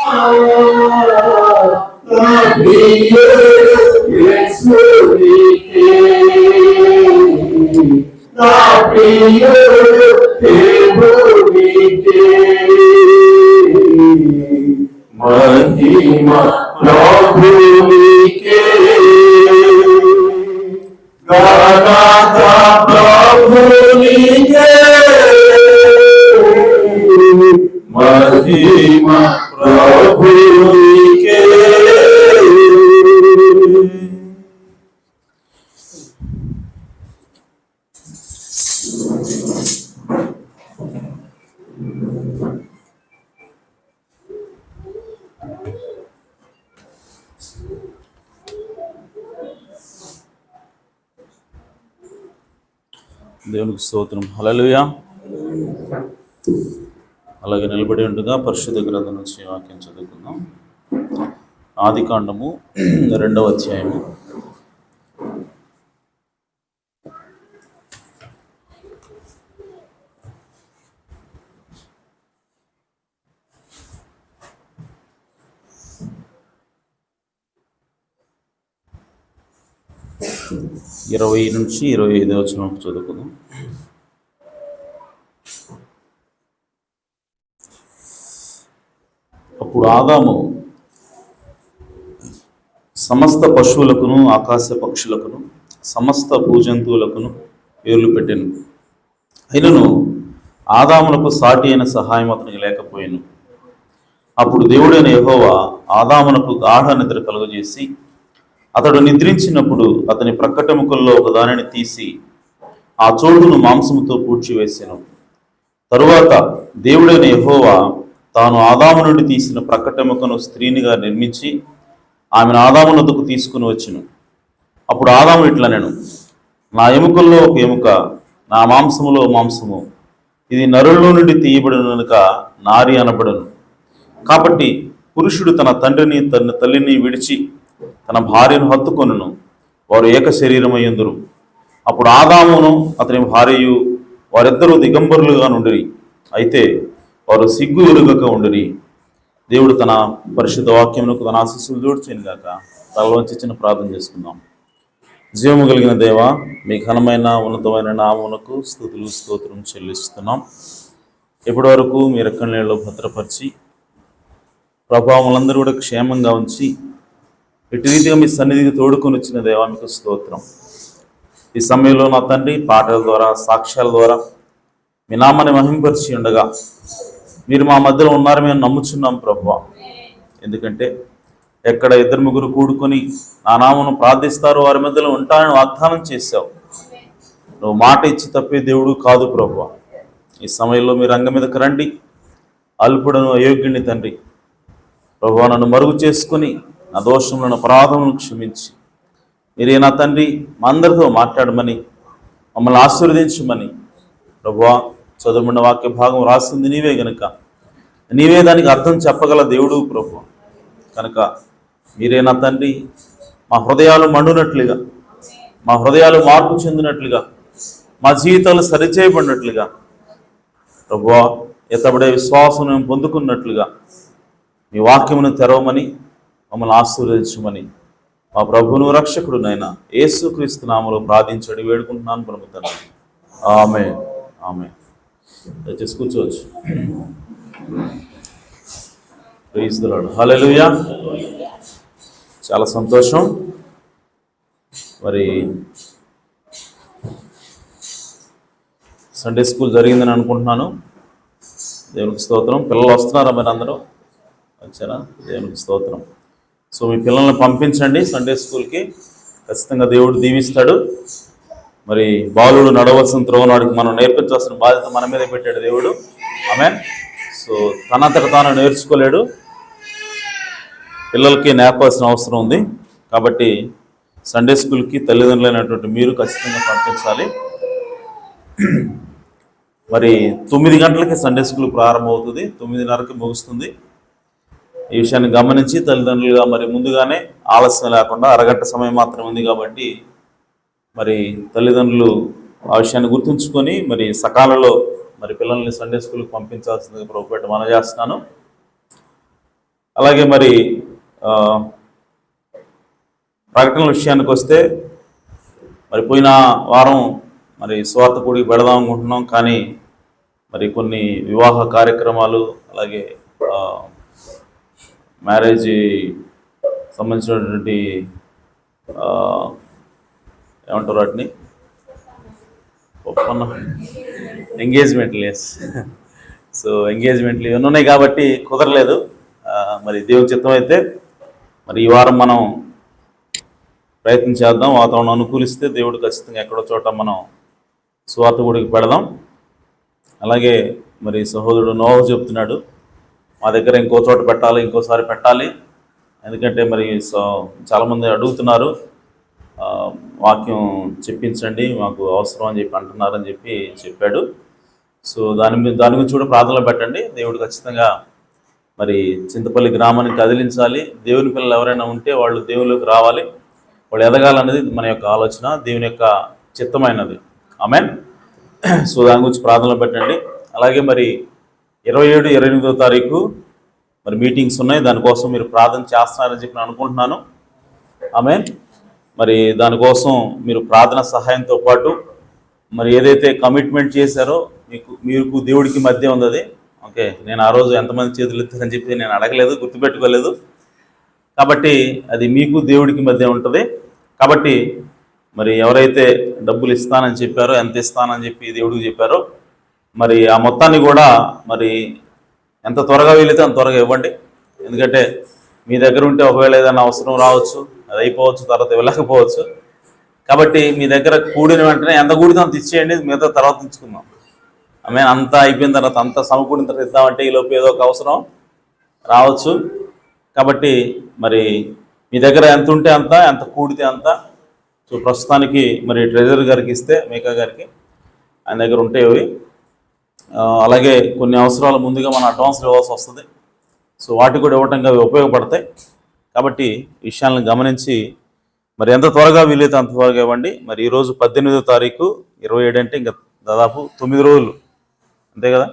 महिमा प्रभुनिके गाता प्रभुनिके महिमा प्रभुनिके। దేవునికి స్తోత్రం. హల్లెలూయా. అలాగే నిలబడి ఉండగా పరిశుద్ధ గ్రంథం నుంచి వాక్యం చదువుకుందాం. ఆదికాండము 2వ అధ్యాయము 20 నుంచి 25 వచనం చదువుకుందాం. అప్పుడు ఆదాము సమస్త పశువులకును ఆకాశ పక్షులకును సమస్త భూజంతువులకును పేర్లు పెట్టెను. అయినను ఆదామునకు సాటి అయిన సహాయం అతనికి లేకపోయాను. అప్పుడు దేవుడైన యెహోవా ఆదామునకు గాఢ నిద్ర కలుగజేసి అతడు నిద్రించినప్పుడు అతని ప్రక్కటెముకల్లో ఒకదానిని తీసి ఆ చోటును మాంసముతో పూడ్చివేసెను. తరువాత దేవుడైన యెహోవా తాను ఆదాము నుండి తీసిన ప్రక్కటెముకను స్త్రీనిగా నిర్మించి ఆమెను ఆదాము వద్దకు తీసుకుని వచ్చెను. అప్పుడు ఆదాము ఇట్లనెను, నా ఎముకల్లో ఒక ఎముక, నా మాంసములో మాంసము, ఇది నరుల్లో నుండి తీయబడిన కనుక నారి అనబడను. కాబట్టి పురుషుడు తన తండ్రిని తన తల్లిని విడిచి తన భార్యను హత్తుకొనును, వారు ఏక శరీరమయ్యుందురు. అప్పుడు ఆదామును అతని భార్యయు వారిద్దరూ దిగంబరులుగా నుండిరి, అయితే వారు సిగ్గు ఎరుగక ఉండిరి. దేవుడు తన పరిశుద్ధ వాక్యమునకు తన ఆశీస్సులు జోడ్చేను గాక. తలవంచి చిన్న ప్రార్థన చేసుకుందాం. జీవము కలిగిన దేవ, మీ ఘనమైన ఉన్నతమైన నామమునకు స్తుతులు స్తోత్రం చెల్లిస్తున్నాం. ఇప్పటి వరకు మీ రెక్కల నీళ్ళలో భద్రపరిచి ప్రభావములందరూ కూడా క్షేమంగా ఉంచి ఇటు రీతిగా మీ సన్నిధికి తోడుకొని వచ్చిన దేవా మీకు స్తోత్రం. ఈ సమయంలో నా తండ్రి పాటల ద్వారా సాక్ష్యాల ద్వారా మీ నామాన్ని మహింపరిచి ఉండగా మీరు మా మధ్యలో ఉన్నారు మేము నమ్ముచున్నాం ప్రభువా. ఎందుకంటే ఎక్కడ 2-3 కూడుకొని నా నామను ప్రార్థిస్తారో వారి మధ్యలో ఉంటానని వాగ్దానం చేశావు. నువ్వు మాట ఇచ్చి తప్పే దేవుడు కాదు ప్రభువా. ఈ సమయంలో మీరు రంగం మీదకి రండి. అల్పుడను అయోగ్యుని తండ్రి ప్రభువా, నన్ను మరుగు చేసుకుని నా దోషములను అపరాధములను క్షమించి మీరే నా తండ్రి మా అందరితో మాట్లాడమని మమ్మల్ని ఆశీర్వదించమని ప్రభువా. చదువుకున్న వాక్య భాగం రాసింది నీవే గనుక నీవే దానికి అర్థం చెప్పగల దేవుడు ప్రభువా. కనుక మీరే నా తండ్రి మా హృదయాలు మండునట్లుగా, మా హృదయాలు మార్పు చెందినట్లుగా, మా జీవితాలు సరిచేయబడినట్లుగా ప్రభువా, ఎత్తబడే విశ్వాసం మేము పొందుకున్నట్లుగా మీ వాక్యమును తెరవమని మమ్మల్ని ఆశీర్వదించమని మా ప్రభువును రక్షకుడు నైనా యేసుక్రీస్తు నామములో ప్రార్థించడి వేడుకుంటున్నాను పరమ తండ్రి. ఆమేన్. ఆమేన్. దయచేసి కూర్చోవచ్చు. Praise the lord. హల్లెలూయా. చాలా సంతోషం. మరి సండే స్కూల్ జరిగిందని అనుకుంటున్నాను. దేవునికి స్తోత్రం. పిల్లలు వస్తున్నారా మీరు అందరూ? వచ్చారా? దేవునికి స్తోత్రం. సో మీ పిల్లల్ని పంపించండి సండే స్కూల్కి. ఖచ్చితంగా దేవుడు దీవిస్తాడు. మరి బాలుడు నడవలసిన త్రోవనాడికి మనం నేర్పించాల్సిన బాధ్యత మన మీదే పెట్టాడు దేవుడు. ఆమేన్. సో తనంతట తాను నేర్చుకోలేడు, పిల్లలకి నేర్పాల్సిన అవసరం ఉంది. కాబట్టి సండే స్కూల్కి తల్లిదండ్రులైనటువంటి మీరు ఖచ్చితంగా పంపించాలి. మరి 9 గంటలకి సండే స్కూల్ ప్రారంభమవుతుంది, 9:30కి ముగుస్తుంది. ఈ విషయాన్ని గమనించి తల్లిదండ్రులుగా మరి ముందుగానే ఆలస్యం లేకుండా అరగంట సమయం మాత్రం ఉంది కాబట్టి మరి తల్లిదండ్రులు ఆ విషయాన్ని గుర్తుంచుకొని మరి సకాలంలో మరి పిల్లల్ని సండే స్కూల్కి పంపించాల్సిందిగా ప్రభుపేట మనం చేస్తున్నాను. అలాగే మరి ఆ, ప్రకటన విషయానికి వస్తే మరి పోయిన వారం మరి స్వార్థ కూడికి పెడదాం అనుకుంటున్నాం, కానీ మరి కొన్ని వివాహ కార్యక్రమాలు అలాగే మ్యారేజ్ సంబంధించినటువంటి ఆ, ఏమంటారు వాటిని, ఒప్పంద ఎంగేజ్మెంట్లు, ఎస్. సో ఎంగేజ్మెంట్లు ఇవన్నీ ఉన్నాయి కాబట్టి కుదరలేదు. మరి దేవుని చిత్తం అయితే మరి ఈ వారం మనం ప్రయత్నం చేద్దాం. వాతావరణం అనుకూలిస్తే దేవుడు ఖచ్చితంగా ఎక్కడో చోట మనం సువార్త గుడికి పెడదాం. అలాగే మరి సహోదరుడు నోహు చెప్తున్నాడు, మా దగ్గర ఇంకో చోట పెట్టాలి, ఇంకోసారి పెట్టాలి. ఎందుకంటే మరి చాలామంది అడుగుతున్నారు, వాక్యం చెప్పించండి మాకు అవసరం అని చెప్పి అంటున్నారని చెప్పాడు. సో దాని గురించి కూడా ప్రార్థనలో పెట్టండి. దేవుడు ఖచ్చితంగా మరి చింతపల్లి గ్రామాన్ని కదిలించాలి. దేవుని పిల్లలు ఎవరైనా ఉంటే వాళ్ళు దేవుళ్ళకి రావాలి, వాళ్ళు ఎదగాలన్నది మన యొక్క ఆలోచన, దేవుని యొక్క చిత్తమైనది. ఆమేన్. సో దాని గురించి ప్రార్థనలో పెట్టండి. అలాగే మరి 27, 28వ తారీఖు మరి మీటింగ్స్ ఉన్నాయి. దానికోసం మీరు ప్రార్థన చేస్తున్నారని చెప్పి నేను అనుకుంటున్నాను. ఆమేన్. మరి దానికోసం మీరు ప్రార్థన సహాయంతో పాటు మరి ఏదైతే కమిట్మెంట్ చేశారో మీకు దేవుడికి మధ్య ఉంది అది. ఓకే, నేను ఆ రోజు ఎంతమంది చేతులు ఎత్తారని చెప్పి నేను అడగలేదు, గుర్తుపెట్టుకోలేదు. కాబట్టి అది మీకు దేవుడికి మధ్య ఉంటుంది. కాబట్టి మరి ఎవరైతే డబ్బులు ఇస్తానని చెప్పారో, ఎంత ఇస్తానని చెప్పి దేవుడికి చెప్పారో, మరి ఆ మొత్తాన్ని కూడా మరి ఎంత త్వరగా వీలైతే అంత త్వరగా ఇవ్వండి. ఎందుకంటే మీ దగ్గర ఉంటే ఒకవేళ ఏదైనా అవసరం రావచ్చు, అది అయిపోవచ్చు, తర్వాత వెళ్ళకపోవచ్చు. కాబట్టి మీ దగ్గర కూడిన వెంటనే ఎంత కూడితే అంత ఇచ్చేయండి, మిగతా తర్వాత తెచ్చుకుందాం. అంతా అయిపోయిన తర్వాత, అంతా సమకూడిన తర్వాత ఇద్దామంటే ఈలోపు ఏదో ఒక అవసరం రావచ్చు. కాబట్టి మరి మీ దగ్గర ఎంత ఉంటే అంత, ఎంత కూడితే అంత. సో ప్రస్తుతానికి మరి ట్రెజరర్ గారికి ఇస్తే, మేకా గారికి, ఆయన దగ్గర ఉంటాయి. అలాగే కొన్ని అవసరాలు ముందుగా మన అడ్వాన్స్లు ఇవ్వాల్సి వస్తుంది. సో వాటికి కూడా ఇవ్వటంగా అవి ఉపయోగపడతాయి. కాబట్టి విషయాలను గమనించి మరి ఎంత త్వరగా వీలైతే అంత త్వరగా ఇవ్వండి. మరి ఈరోజు 18వ తారీఖు, 27 అంటే ఇంకా దాదాపు 9 రోజులు, అంతే కదా.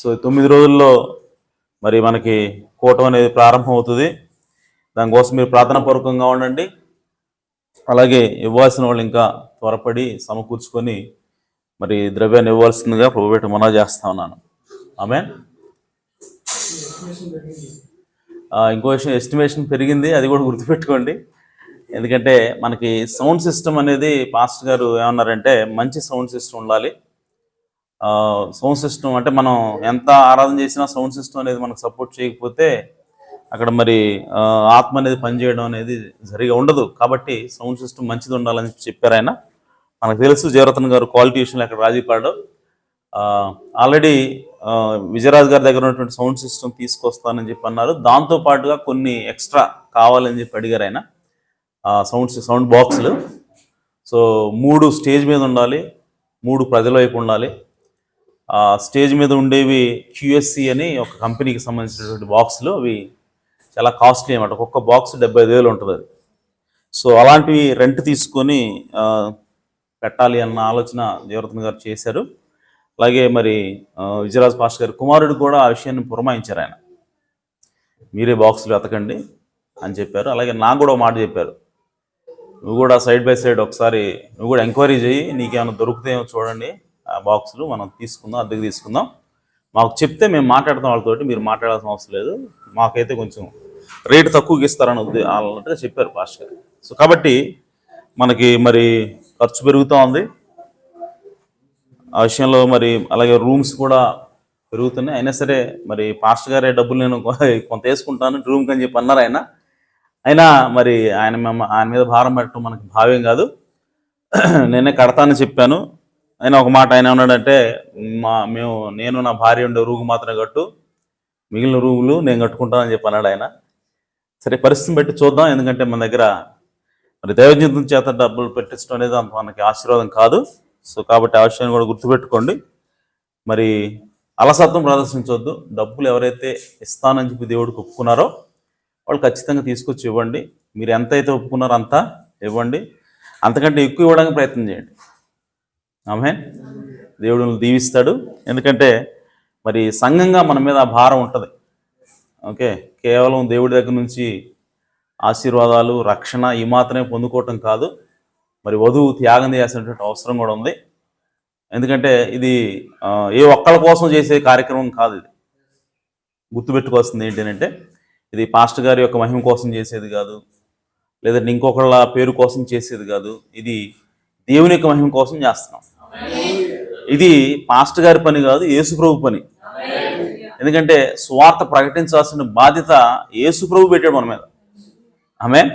సో 9 రోజుల్లో మరి మనకి కూటం అనేది ప్రారంభం అవుతుంది. దానికోసం మీరు ప్రార్థనాపూర్వకంగా ఉండండి. అలాగే ఇవ్వాల్సిన వాళ్ళు ఇంకా త్వరపడి సమకూర్చుకొని మరి ద్రవ్యాన్ని ఇవ్వాల్సిందిగా ప్రభుపేట మనవి చేస్తా ఉన్నాను. ఆమేన్. ఇంకో విషయం, ఎస్టిమేషన్ పెరిగింది, అది కూడా గుర్తుపెట్టుకోండి. ఎందుకంటే మనకి సౌండ్ సిస్టమ్ అనేది పాస్టర్ గారు ఏమన్నారంటే మంచి సౌండ్ సిస్టమ్ ఉండాలి. సౌండ్ సిస్టమ్ అంటే మనం ఎంత ఆరాధన చేసినా సౌండ్ సిస్టమ్ అనేది మనకు సపోర్ట్ చేయకపోతే అక్కడ మరి ఆత్మ అనేది పనిచేయడం అనేది సరిగా ఉండదు. కాబట్టి సౌండ్ సిస్టమ్ మంచిది ఉండాలని చెప్పారు ఆయన. మనకు తెలుసు జయరత్న గారు క్వాలిటీ విషయంలో అక్కడ రాజీ పడడం. ఆల్రెడీ విజయరాజ్ గారి దగ్గర ఉన్నటువంటి సౌండ్ సిస్టమ్ తీసుకొస్తానని చెప్పి అన్నారు. దాంతోపాటుగా కొన్ని ఎక్స్ట్రా కావాలని చెప్పి అడిగారు ఆయన. సౌండ్ బాక్సులు. సో 3 స్టేజ్ మీద ఉండాలి, 3 ప్రజల వైపు ఉండాలి. స్టేజ్ మీద ఉండేవి QSC అని ఒక కంపెనీకి సంబంధించినటువంటి బాక్సులు. అవి చాలా కాస్ట్లీ అన్నమాట. ఒక్కొక్క బాక్స్ 75,000 ఉంటుంది అది. సో అలాంటివి రెంట్ తీసుకొని పెట్టాలి అన్న ఆలోచన జయవర్ధన్ గారు చేశారు. అలాగే మరి విజయరాజ్ పాస్టర్ గారి కుమారుడు కూడా ఆ విషయాన్ని పురమాయించారు. ఆయన మీరే బాక్సులు వెతకండి అని చెప్పారు. అలాగే నాకు కూడా ఒక మాట చెప్పారు, నువ్వు కూడా సైడ్ బై సైడ్ ఒకసారి నువ్వు కూడా ఎంక్వైరీ చేయి, నీకేమైనా దొరుకుతాయేమో చూడండి, ఆ బాక్సులు మనం తీసుకుందాం, అద్దెకి తీసుకుందాం, మాకు చెప్తే మేము మాట్లాడతాం వాళ్ళతోటి, మీరు మాట్లాడాల్సిన అవసరం లేదు, మాకైతే కొంచెం రేటు తక్కువకి ఇస్తారని అన్నట్టుగా చెప్పారు పాస్టర్ గారు. సో కాబట్టి మనకి మరి ఖర్చు పెరుగుతూ ఉంది ఆ విషయంలో. మరి అలాగే రూమ్స్ కూడా పెరుగుతున్నాయి. అయినా సరే మరి పాస్టర్ గారే డబ్బులు నేను కొంత వేసుకుంటాను రూమ్కి అని చెప్పి అన్నారు ఆయన. అయినా మరి ఆయన మీద భారం పెట్టడం మనకి భావ్యం కాదు. నేనే కడతానని చెప్పాను. ఆయన ఒక మాట ఆయన ఏమన్నాడంటే, నేను నా భార్య ఉండే రూమ్ మాత్రమే కట్టు, మిగిలిన రూములు నేను కట్టుకుంటానని చెప్పి అన్నాడు ఆయన. సరే పరిస్థితిని బట్టి చూద్దాం. ఎందుకంటే మన దగ్గర మరి దైవజనం చేత డబ్బులు పెట్టించడం అనేది అంత మనకి ఆశీర్వాదం కాదు. సో కాబట్టి ఆ విషయాన్ని కూడా గుర్తుపెట్టుకోండి. మరి అలసత్వం ప్రదర్శించవద్దు. డబ్బులు ఎవరైతే ఇస్తానని చెప్పి దేవుడికి ఒప్పుకున్నారో వాళ్ళు ఖచ్చితంగా తీసుకొచ్చి ఇవ్వండి. మీరు ఎంత అయితే ఒప్పుకున్నారో అంతా ఇవ్వండి. అంతకంటే ఎక్కువ ఇవ్వడానికి ప్రయత్నం చేయండి. ఆమేన్. దేవుడు దీవిస్తాడు. ఎందుకంటే మరి సంఘంగా మన మీద ఆ భారం ఉంటుంది. ఓకే, కేవలం దేవుడి దగ్గర నుంచి ఆశీర్వాదాలు, రక్షణ ఈ మాత్రమే పొందుకోవటం కాదు, మరి వధువు త్యాగం చేయాల్సినటువంటి అవసరం కూడా ఉంది. ఎందుకంటే ఇది ఏ ఒక్కళ్ళ కోసం చేసే కార్యక్రమం కాదు. ఇది గుర్తుపెట్టుకోవాల్సింది ఏంటంటే ఇది పాస్టర్ గారి యొక్క మహిమ కోసం చేసేది కాదు, లేదంటే ఇంకొకళ్ళ పేరు కోసం చేసేది కాదు. ఇది దేవుని యొక్క మహిమ కోసం చేస్తున్నాం. ఇది పాస్టర్ గారి పని కాదు, యేసుప్రభు పని. ఎందుకంటే సువార్త ప్రకటించాల్సిన బాధ్యత యేసుప్రభు పెట్టాడు మన మీద. ఆమేన్.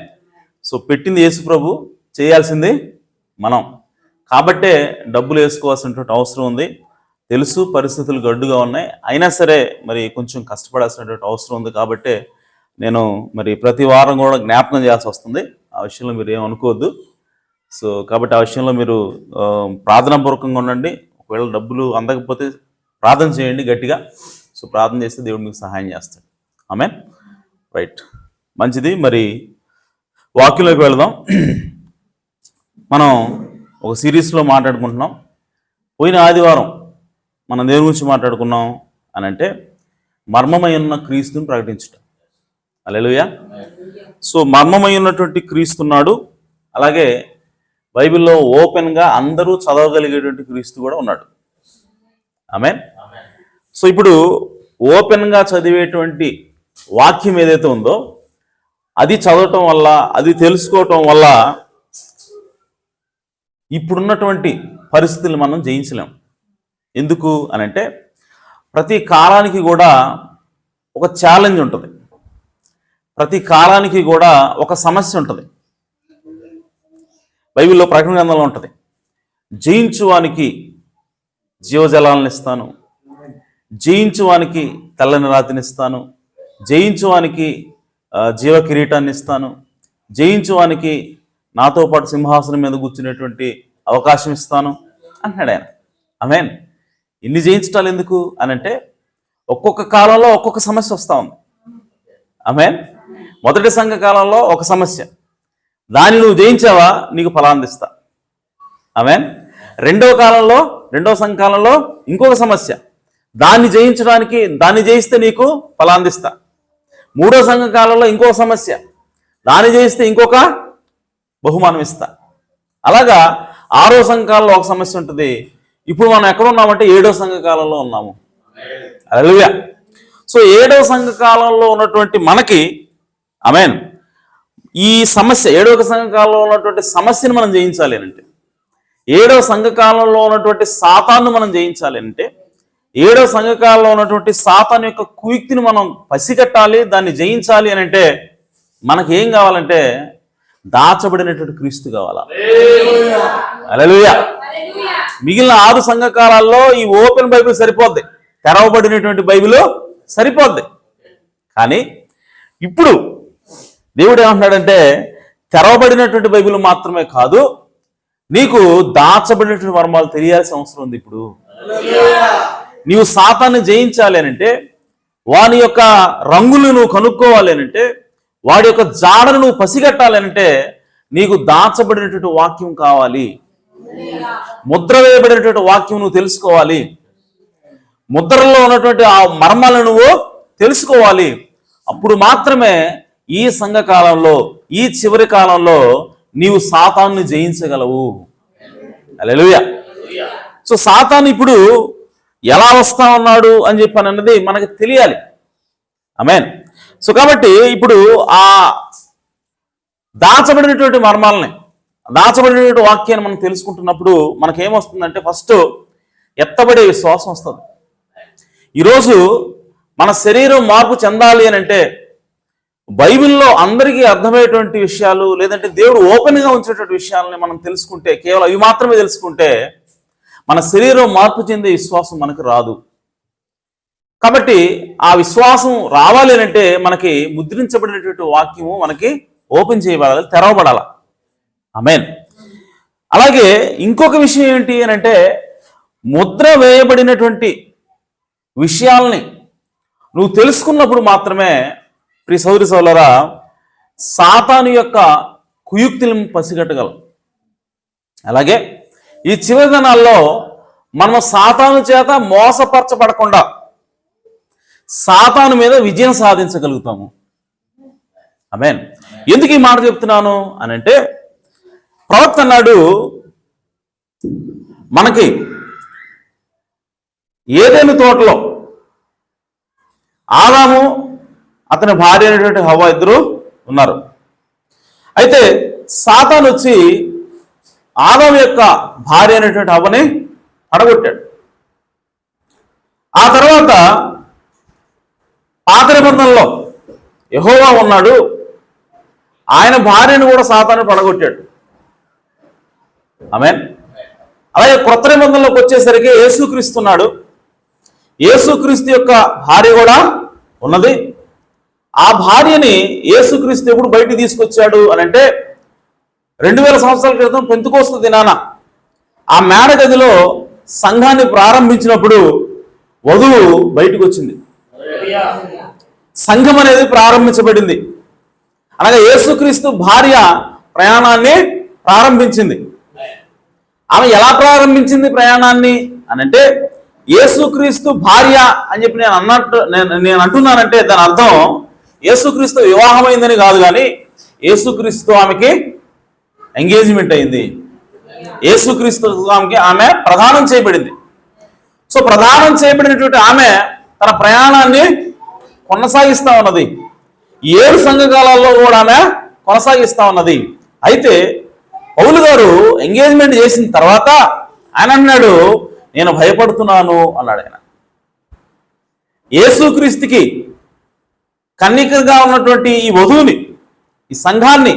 సో పెట్టింది యేసుప్రభు, చేయాల్సింది మనం. కాబట్టే డబ్బులు వేసుకోవాల్సినటువంటి అవసరం ఉంది. తెలుసు పరిస్థితులు గడ్డుగా ఉన్నాయి, అయినా సరే మరి కొంచెం కష్టపడాల్సినటువంటి అవసరం ఉంది. కాబట్టే నేను మరి ప్రతి వారం కూడా జ్ఞాపకం చేయాల్సి వస్తుంది. ఆ విషయంలో మీరు ఏమనుకోవద్దు. సో కాబట్టి ఆ విషయంలో మీరు ప్రార్థనాపూర్వకంగా ఉండండి. ఒకవేళ డబ్బులు అందకపోతే ప్రార్థన చేయండి గట్టిగా. సో ప్రార్థన చేస్తే దేవుడు మీకు సహాయం చేస్తాడు. ఆమేన్. రైట్, మంచిది. మరి వాక్యంలోకి వెళదాం. మనం ఒక సిరీస్లో మాట్లాడుకుంటున్నాం. పోయిన ఆదివారం మనం దేని గురించి మాట్లాడుకున్నాం అని అంటే మర్మమై ఉన్న క్రీస్తుని ప్రకటించటం. హల్లెలూయా. సో మర్మమై ఉన్నటువంటి క్రీస్తున్నాడు, అలాగే బైబిల్లో ఓపెన్గా అందరూ చదవగలిగేటువంటి క్రీస్తు కూడా ఉన్నాడు. ఆమేన్. సో ఇప్పుడు ఓపెన్గా చదివేటువంటి వాక్యం ఏదైతే ఉందో అది చదవటం వల్ల, అది తెలుసుకోవటం వల్ల ఇప్పుడున్నటువంటి పరిస్థితులు మనం జయించలేం. ఎందుకు అనంటే ప్రతి కాలానికి కూడా ఒక ఛాలెంజ్ ఉంటుంది, ప్రతి కాలానికి కూడా ఒక సమస్య ఉంటుంది. బైబిల్లో ప్రకటన గ్రంథంలో ఉంటుంది, జయించువానికి జీవజలాలను ఇస్తాను, జయించువానికి తెల్లని రాతిని ఇస్తాను, జయించువానికి జీవ కిరీటాన్ని ఇస్తాను, జయించువానికి నాతో పాటు సింహాసనం మీద కూర్చునేటువంటి అవకాశం ఇస్తాను అంటున్నాడు ఆయన. ఆమేన్. ఇన్ని జయించటాలు ఎందుకు అనంటే ఒక్కొక్క కాలంలో ఒక్కొక్క సమస్య వస్తూ ఉంది. ఆమేన్. మొదటి సంఘ కాలంలో ఒక సమస్య, దాన్ని నువ్వు జయించావా నీకు ఫలాందిస్తా. ఆమేన్. రెండవ సంఘ కాలంలో ఇంకొక సమస్య, దాన్ని జయించడానికి, దాన్ని జయిస్తే నీకు ఫలాందిస్తా. మూడో సంఘ కాలంలో ఇంకొక సమస్య, దాన్ని జయిస్తే ఇంకొక బహుమానం ఇస్తా. అలాగా ఆరో సంఘ కాలంలో ఒక సమస్య ఉంటుంది. ఇప్పుడు మనం ఎక్కడ ఉన్నామంటే 7వ సంఘ కాలంలో ఉన్నాము. హల్లెలూయా. సో 7వ సంఘ కాలంలో ఉన్నటువంటి మనకి ఆమేన్ ఈ సమస్య, 7వ సంఘ కాలంలో ఉన్నటువంటి సమస్యను మనం జయించాలి అంటే, 7వ సంఘ కాలంలో ఉన్నటువంటి సాతాను మనం జయించాలి అంటే, 7వ సంఘకాలంలో ఉన్నటువంటి సాతాను యొక్క కుయుక్తిని మనం పసిగట్టాలి, దాన్ని జయించాలి అని అంటే మనకి ఏం కావాలంటే దాచబడినటువంటి క్రీస్తు కావాలా. హల్లెలూయా. మిగిలిన 6 సంఘకాలాల్లో ఈ ఓపెన్ బైబిల్ సరిపోద్ది, తెరవబడినటువంటి బైబిల్ సరిపోద్ది. కానీ ఇప్పుడు దేవుడు ఏమంటున్నాడంటే తెరవబడినటువంటి బైబిల్ మాత్రమే కాదు, నీకు దాచబడినటువంటి మర్మాలు తెలియాల్సిన అవసరం ఉంది. ఇప్పుడు నీవు సాతాన్ని జయించాలి అనంటే, వాని యొక్క రంగులు నువ్వు కనుక్కోవాలి అనంటే, వాడి యొక్క జాడను నువ్వు పసిగట్టాలి అనంటే నీకు దాచబడినటువంటి వాక్యం కావాలి, ముద్ర వేయబడినటువంటి వాక్యం నువ్వు తెలుసుకోవాలి, ముద్రలో ఉన్నటువంటి ఆ మర్మాలను నువ్వు తెలుసుకోవాలి. అప్పుడు మాత్రమే ఈ సంఘకాలంలో, ఈ చివరి కాలంలో నీవు సాతాన్ని జయించగలవు. హల్లెలూయా. సో సాతాను ఇప్పుడు ఎలా వస్తా ఉన్నాడు అని చెప్పని అన్నది మనకి తెలియాలి. ఆమేన్. సో కాబట్టి ఇప్పుడు ఆ దాచబడినటువంటి మర్మాలని, దాచబడినటువంటి వాక్యాన్ని మనం తెలుసుకుంటున్నప్పుడు మనకేమొస్తుందంటే ఫస్ట్ ఎత్తబడే విశ్వాసం వస్తుంది. ఈరోజు మన శరీరం మార్పు చెందాలి అని అంటే బైబిల్లో అందరికీ అర్థమయ్యేటువంటి విషయాలు, లేదంటే దేవుడు ఓపెన్గా ఉంచేటువంటి విషయాలని మనం తెలుసుకుంటే, కేవలం అవి మాత్రమే తెలుసుకుంటే మన శరీరం మార్పు చెందే విశ్వాసం మనకు రాదు. కాబట్టి ఆ విశ్వాసం రావాలి అంటే మనకి ముద్రించబడినటువంటి వాక్యము మనకి ఓపెన్ చేయబడాలి, తెరవబడాలి. ఆమేన్. అలాగే ఇంకొక విషయం ఏంటి అని అంటే, ముద్ర వేయబడినటువంటి విషయాల్ని నువ్వు తెలుసుకున్నప్పుడు మాత్రమే ప్రియ సోదరి సోదరులారా సాతాను యొక్క కుయుక్తులను పసిగట్టగలం. అలాగే ఈ చివరి దినాల్లో మనం సాతాను చేత మోసపరచబడకుండా, సాతాను మీద విజయం సాధించగలుగుతాము. ఆమేన్. ఎందుకు ఈ మాట చెప్తున్నాను అని అంటే, ప్రవక్త అన్నాడు, మనకి ఏదైనా తోటలో ఆదాము అతని భార్య అయినటువంటి హవ్వ ఇద్దరు ఉన్నారు. అయితే సాతాను వచ్చి ఆదాము యొక్క భార్య అయినటువంటి హవ్వని పడగొట్టాడు. ఆ తర్వాత పాత నిబంధనలో యెహోవా ఉన్నాడు, ఆయన భార్యను కూడా సాతాను పడగొట్టాడు. ఆమేన్. అలాగే క్రొత్త నిబంధనలోకి వచ్చేసరికి యేసుక్రీస్తు ఉన్నాడు, యేసుక్రీస్తు యొక్క భార్య కూడా ఉన్నది. ఆ భార్యని యేసుక్రీస్తు ఎప్పుడు బయటికి తీసుకొచ్చాడు అని అంటే 2000 సంవత్సరాల క్రితం పెంతెకోస్తు దినాన ఆ మేడ గదిలో సంఘాన్ని ప్రారంభించినప్పుడు వధువు బయటకు వచ్చింది, సంఘం అనేది ప్రారంభించబడింది. అలాగే యేసుక్రీస్తు భార్య ప్రయాణాన్ని ప్రారంభించింది. ఆమె ఎలా ప్రారంభించింది ప్రయాణాన్ని అనంటే, యేసుక్రీస్తు భార్య అని చెప్పి నేను అంటున్నానంటే దాని అర్థం యేసుక్రీస్తు వివాహమైందని కాదు, కానీ యేసుక్రీస్తు ఆమెకి ఎంగేజ్మెంట్ అయింది, యేసుక్రీస్తు ఆమె ప్రదానం చేయబడింది. సో ప్రదానం చేయబడినటువంటి ఆమె తన ప్రయాణాన్ని కొనసాగిస్తా ఉన్నది. 7 సంఘకాలాల్లో కూడా ఆమె కొనసాగిస్తా ఉన్నది. అయితే పౌలు గారు ఎంగేజ్మెంట్ చేసిన తర్వాత ఆయన అన్నాడు, నేను భయపడుతున్నాను అన్నాడు. ఆయన యేసుక్రీస్తుకి కన్నికగా ఉన్నటువంటి ఈ వధువుని, ఈ సంఘాన్ని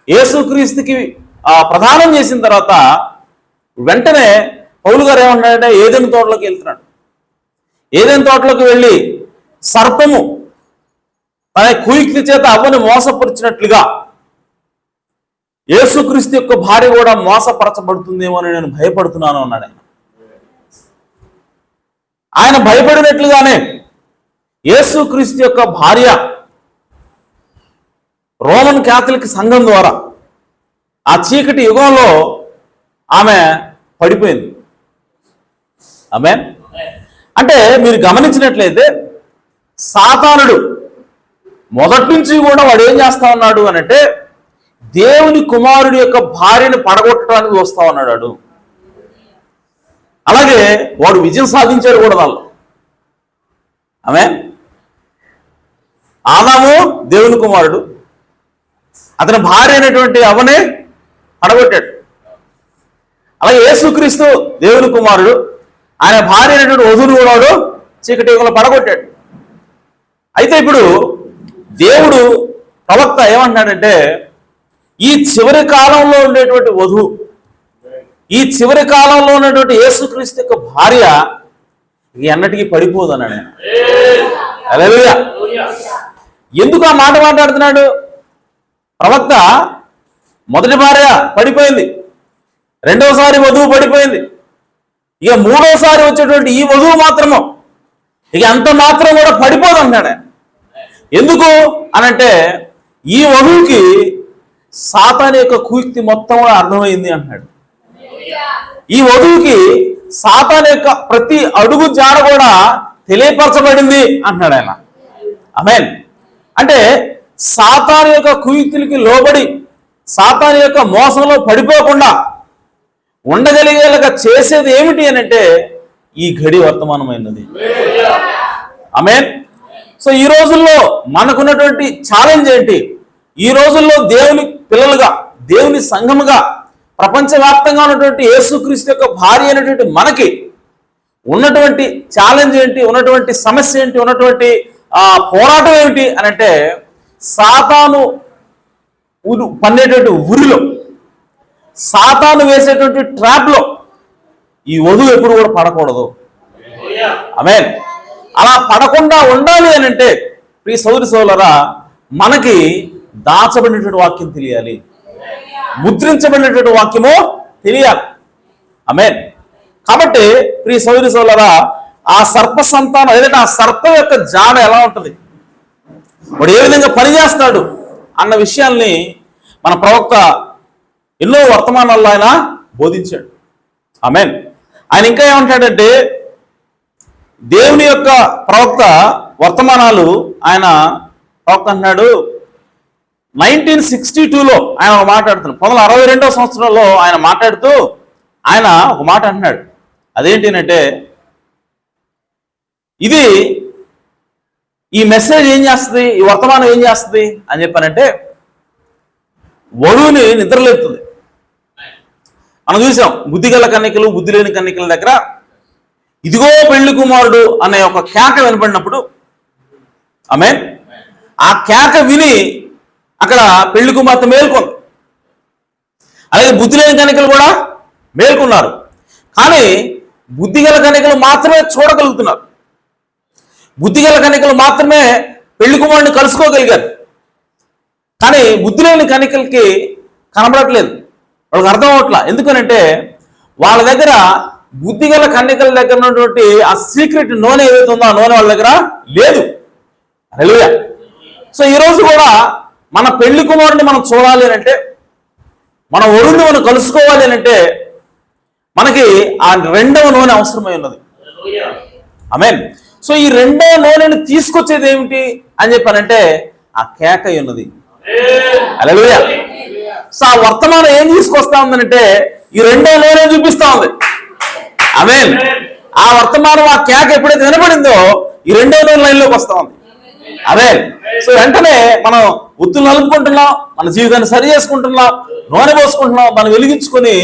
యేసుక్రీస్తుకి ప్రదానం చేసిన తర్వాత వెంటనే పౌలు గారు ఏమంటాడంటే ఏదెను తోటలోకి వెళ్తున్నాడు. ఏదెను తోటలోకి వెళ్ళి సర్పము తన కుయుక్తి చేత అవ్వని మోసపరిచినట్లుగా యేసుక్రీస్తు యొక్క భార్య కూడా మోసపరచబడుతుందేమో అని నేను భయపడుతున్నాను అన్నాడు. ఆయన భయపడినట్లుగానే యేసుక్రీస్తు యొక్క భార్య రోమన్ క్యాథలిక్ సంఘం ద్వారా ఆ చీకటి యుగంలో ఆమె పడిపోయింది. ఆమేన్. అంటే మీరు గమనించినట్లయితే సాతానుడు మొదటి నుంచి కూడా వాడు ఏం చేస్తా ఉన్నాడు అనంటే దేవుని కుమారుడి యొక్క భార్యను పడగొట్టడానికి వస్తా ఉన్నాడు. అలాగే వాడు విజయం సాధించాడు కూడా వాళ్ళు. ఆమేన్. ఆదాము దేవుని కుమారుడు, అతని భార్య అయినటువంటి అవ్వనే పడగొట్టాడు. అలాగే యేసుక్రీస్తు దేవుని కుమారుడు, ఆయన భార్య అయినటువంటి వధువును కూడా వాడు చీకటి యుగంలో పడగొట్టాడు. అయితే ఇప్పుడు దేవుడు ప్రవక్త ఏమంటున్నాడంటే, ఈ చివరి కాలంలో ఉండేటువంటి వధువు, ఈ చివరి కాలంలో ఉన్నటువంటి యేసుక్రీస్తు యొక్క భార్య ఎన్నటికీ పడిపోదు అన్నాడు ఆయన. హల్లెలూయా. ఎందుకు ఆ మాట మాట్లాడుతున్నాడు? ప్రవక్త మొదటి భార్య పడిపోయింది, రెండవసారి వధువు పడిపోయింది, ఇక మూడోసారి వచ్చేటువంటి ఈ వధువు మాత్రము ఇక అంత మాత్రం కూడా పడిపోదు అంటున్నాడు. ఎందుకు అనంటే ఈ వధువుకి సాతాను యొక్క కుయుక్తి మొత్తం కూడా అర్థమైంది అంటున్నాడు. ఈ వధువుకి సాతాను యొక్క ప్రతి అడుగు జాడ కూడా తెలియపరచబడింది అంటున్నాడు ఆయన. ఆమేన్. అంటే సాతాను యొక్క కుయుక్తులకి లోబడి సాతాను యొక్క మోసంలో పడిపోకుండా ఉండగలిగేలాగా చేసేది ఏమిటి అనంటే ఈ ఘడి వర్తమానమైనది. ఆమేన్. సో ఈ రోజుల్లో మనకున్నటువంటి ఛాలెంజ్ ఏంటి? ఈ రోజుల్లో దేవుని పిల్లలుగా, దేవుని సంఘముగా, ప్రపంచవ్యాప్తంగా ఉన్నటువంటి యేసుక్రీస్తు యొక్క భార్య అయినటువంటి మనకి ఉన్నటువంటి ఛాలెంజ్ ఏంటి, ఉన్నటువంటి సమస్య ఏంటి, ఉన్నటువంటి పోరాటం ఏమిటి అనంటే సాతాను పన్నేటువంటి ఉరిలో, సాతాను వేసేటువంటి ట్రాప్లో ఈ వధువు ఎప్పుడు కూడా పడకూడదు. ఆమేన్. అలా పడకుండా ఉండాలి అని అంటే ప్రియ సోదరి సోదరులారా, మనకి దాచబడినటువంటి వాక్యం తెలియాలి, ముద్రించబడినటువంటి వాక్యము తెలియాలి. ఆమేన్. కాబట్టి ప్రియ సోదరి సోదరులారా, ఆ సర్ప సంతానం ఏదంటే ఆ సర్పం యొక్క జాడ ఎలా ఉంటుంది, వాడు ఏ విధంగా పనిచేస్తాడు అన్న విషయాల్ని మన ప్రవక్త ఎన్నో వర్తమానాల్లో ఆయన బోధించాడు. ఆమేన్. ఆయన ఇంకా ఏమంటాడంటే దేవుని యొక్క ప్రవక్త వర్తమానాలు ఆయన ప్రవక్త అంటున్నాడు 1962లో ఆయన ఒక మాట్లాడుతున్నాడు. 1962వ సంవత్సరంలో ఆయన మాట్లాడుతూ ఆయన ఒక మాట అంటున్నాడు. అదేంటి అంటే, ఇది ఈ మెసేజ్ ఏం చేస్తుంది, ఈ వర్తమానం ఏం చేస్తుంది అని చెప్పానంటే, వధువుని నిద్రలేపుతుంది. మనం చూసాం బుద్ధిగల కన్యకలు బుద్ధి లేని కన్యకల దగ్గర ఇదిగో పెళ్లి కుమారుడు అనే ఒక కేక వినపడినప్పుడు, ఆమేన్, ఆ కేక విని అక్కడ పెళ్లి కుమార్తె మేల్కొంది. అలాగే బుద్ధి లేని కన్యకలు కూడా మేల్కొన్నారు. కానీ బుద్ధిగల కన్యకలు మాత్రమే చూడగలుగుతున్నారు. బుద్ధిగల కన్యకలు మాత్రమే పెళ్లి కుమారుడిని కలుసుకోగలిగారు. కానీ బుద్ధి లేని కన్యకలకి కనబడట్లేదు, వాళ్ళకి అర్థం అవట్లా. ఎందుకనంటే వాళ్ళ దగ్గర బుద్ధిగల కన్యకల దగ్గర ఉన్నటువంటి ఆ సీక్రెట్ నూనె ఏదైతే ఉందో ఆ నూనె వాళ్ళ దగ్గర లేదు. హల్లెలూయా. సో ఈరోజు కూడా మన పెళ్లి కుమారుడిని మనం చూడాలి అని అంటే, మన వరుణ్ణి మనం కలుసుకోవాలి అని అంటే మనకి ఆ రెండవ నూనె అవసరమై ఉన్నది. ఆమేన్. సో ఈ రెండవ నూనెని తీసుకొచ్చేది ఏమిటి అని చెప్పానంటే ఆ కేక ఉన్నది. హల్లెలూయా. సో ఆ వర్తమానం ఏం తీసుకొస్తా ఉందంటే ఈ రెండవ నూనె చూపిస్తా ఉంది. ఆమేన్. ఆ వర్తమానం ఆ కేక ఎప్పుడైతే వినపడిందో ఈ రెండవ నూనె లైన్లోకి వస్తా ఉంది. ఆమేన్. సో వెంటనే మనం ఒత్తులు నలుపుకుంటున్నాం, మన జీవితాన్ని సరి చేసుకుంటున్నాం, నూనె పోసుకుంటున్నాం, మనం వెలిగించుకొని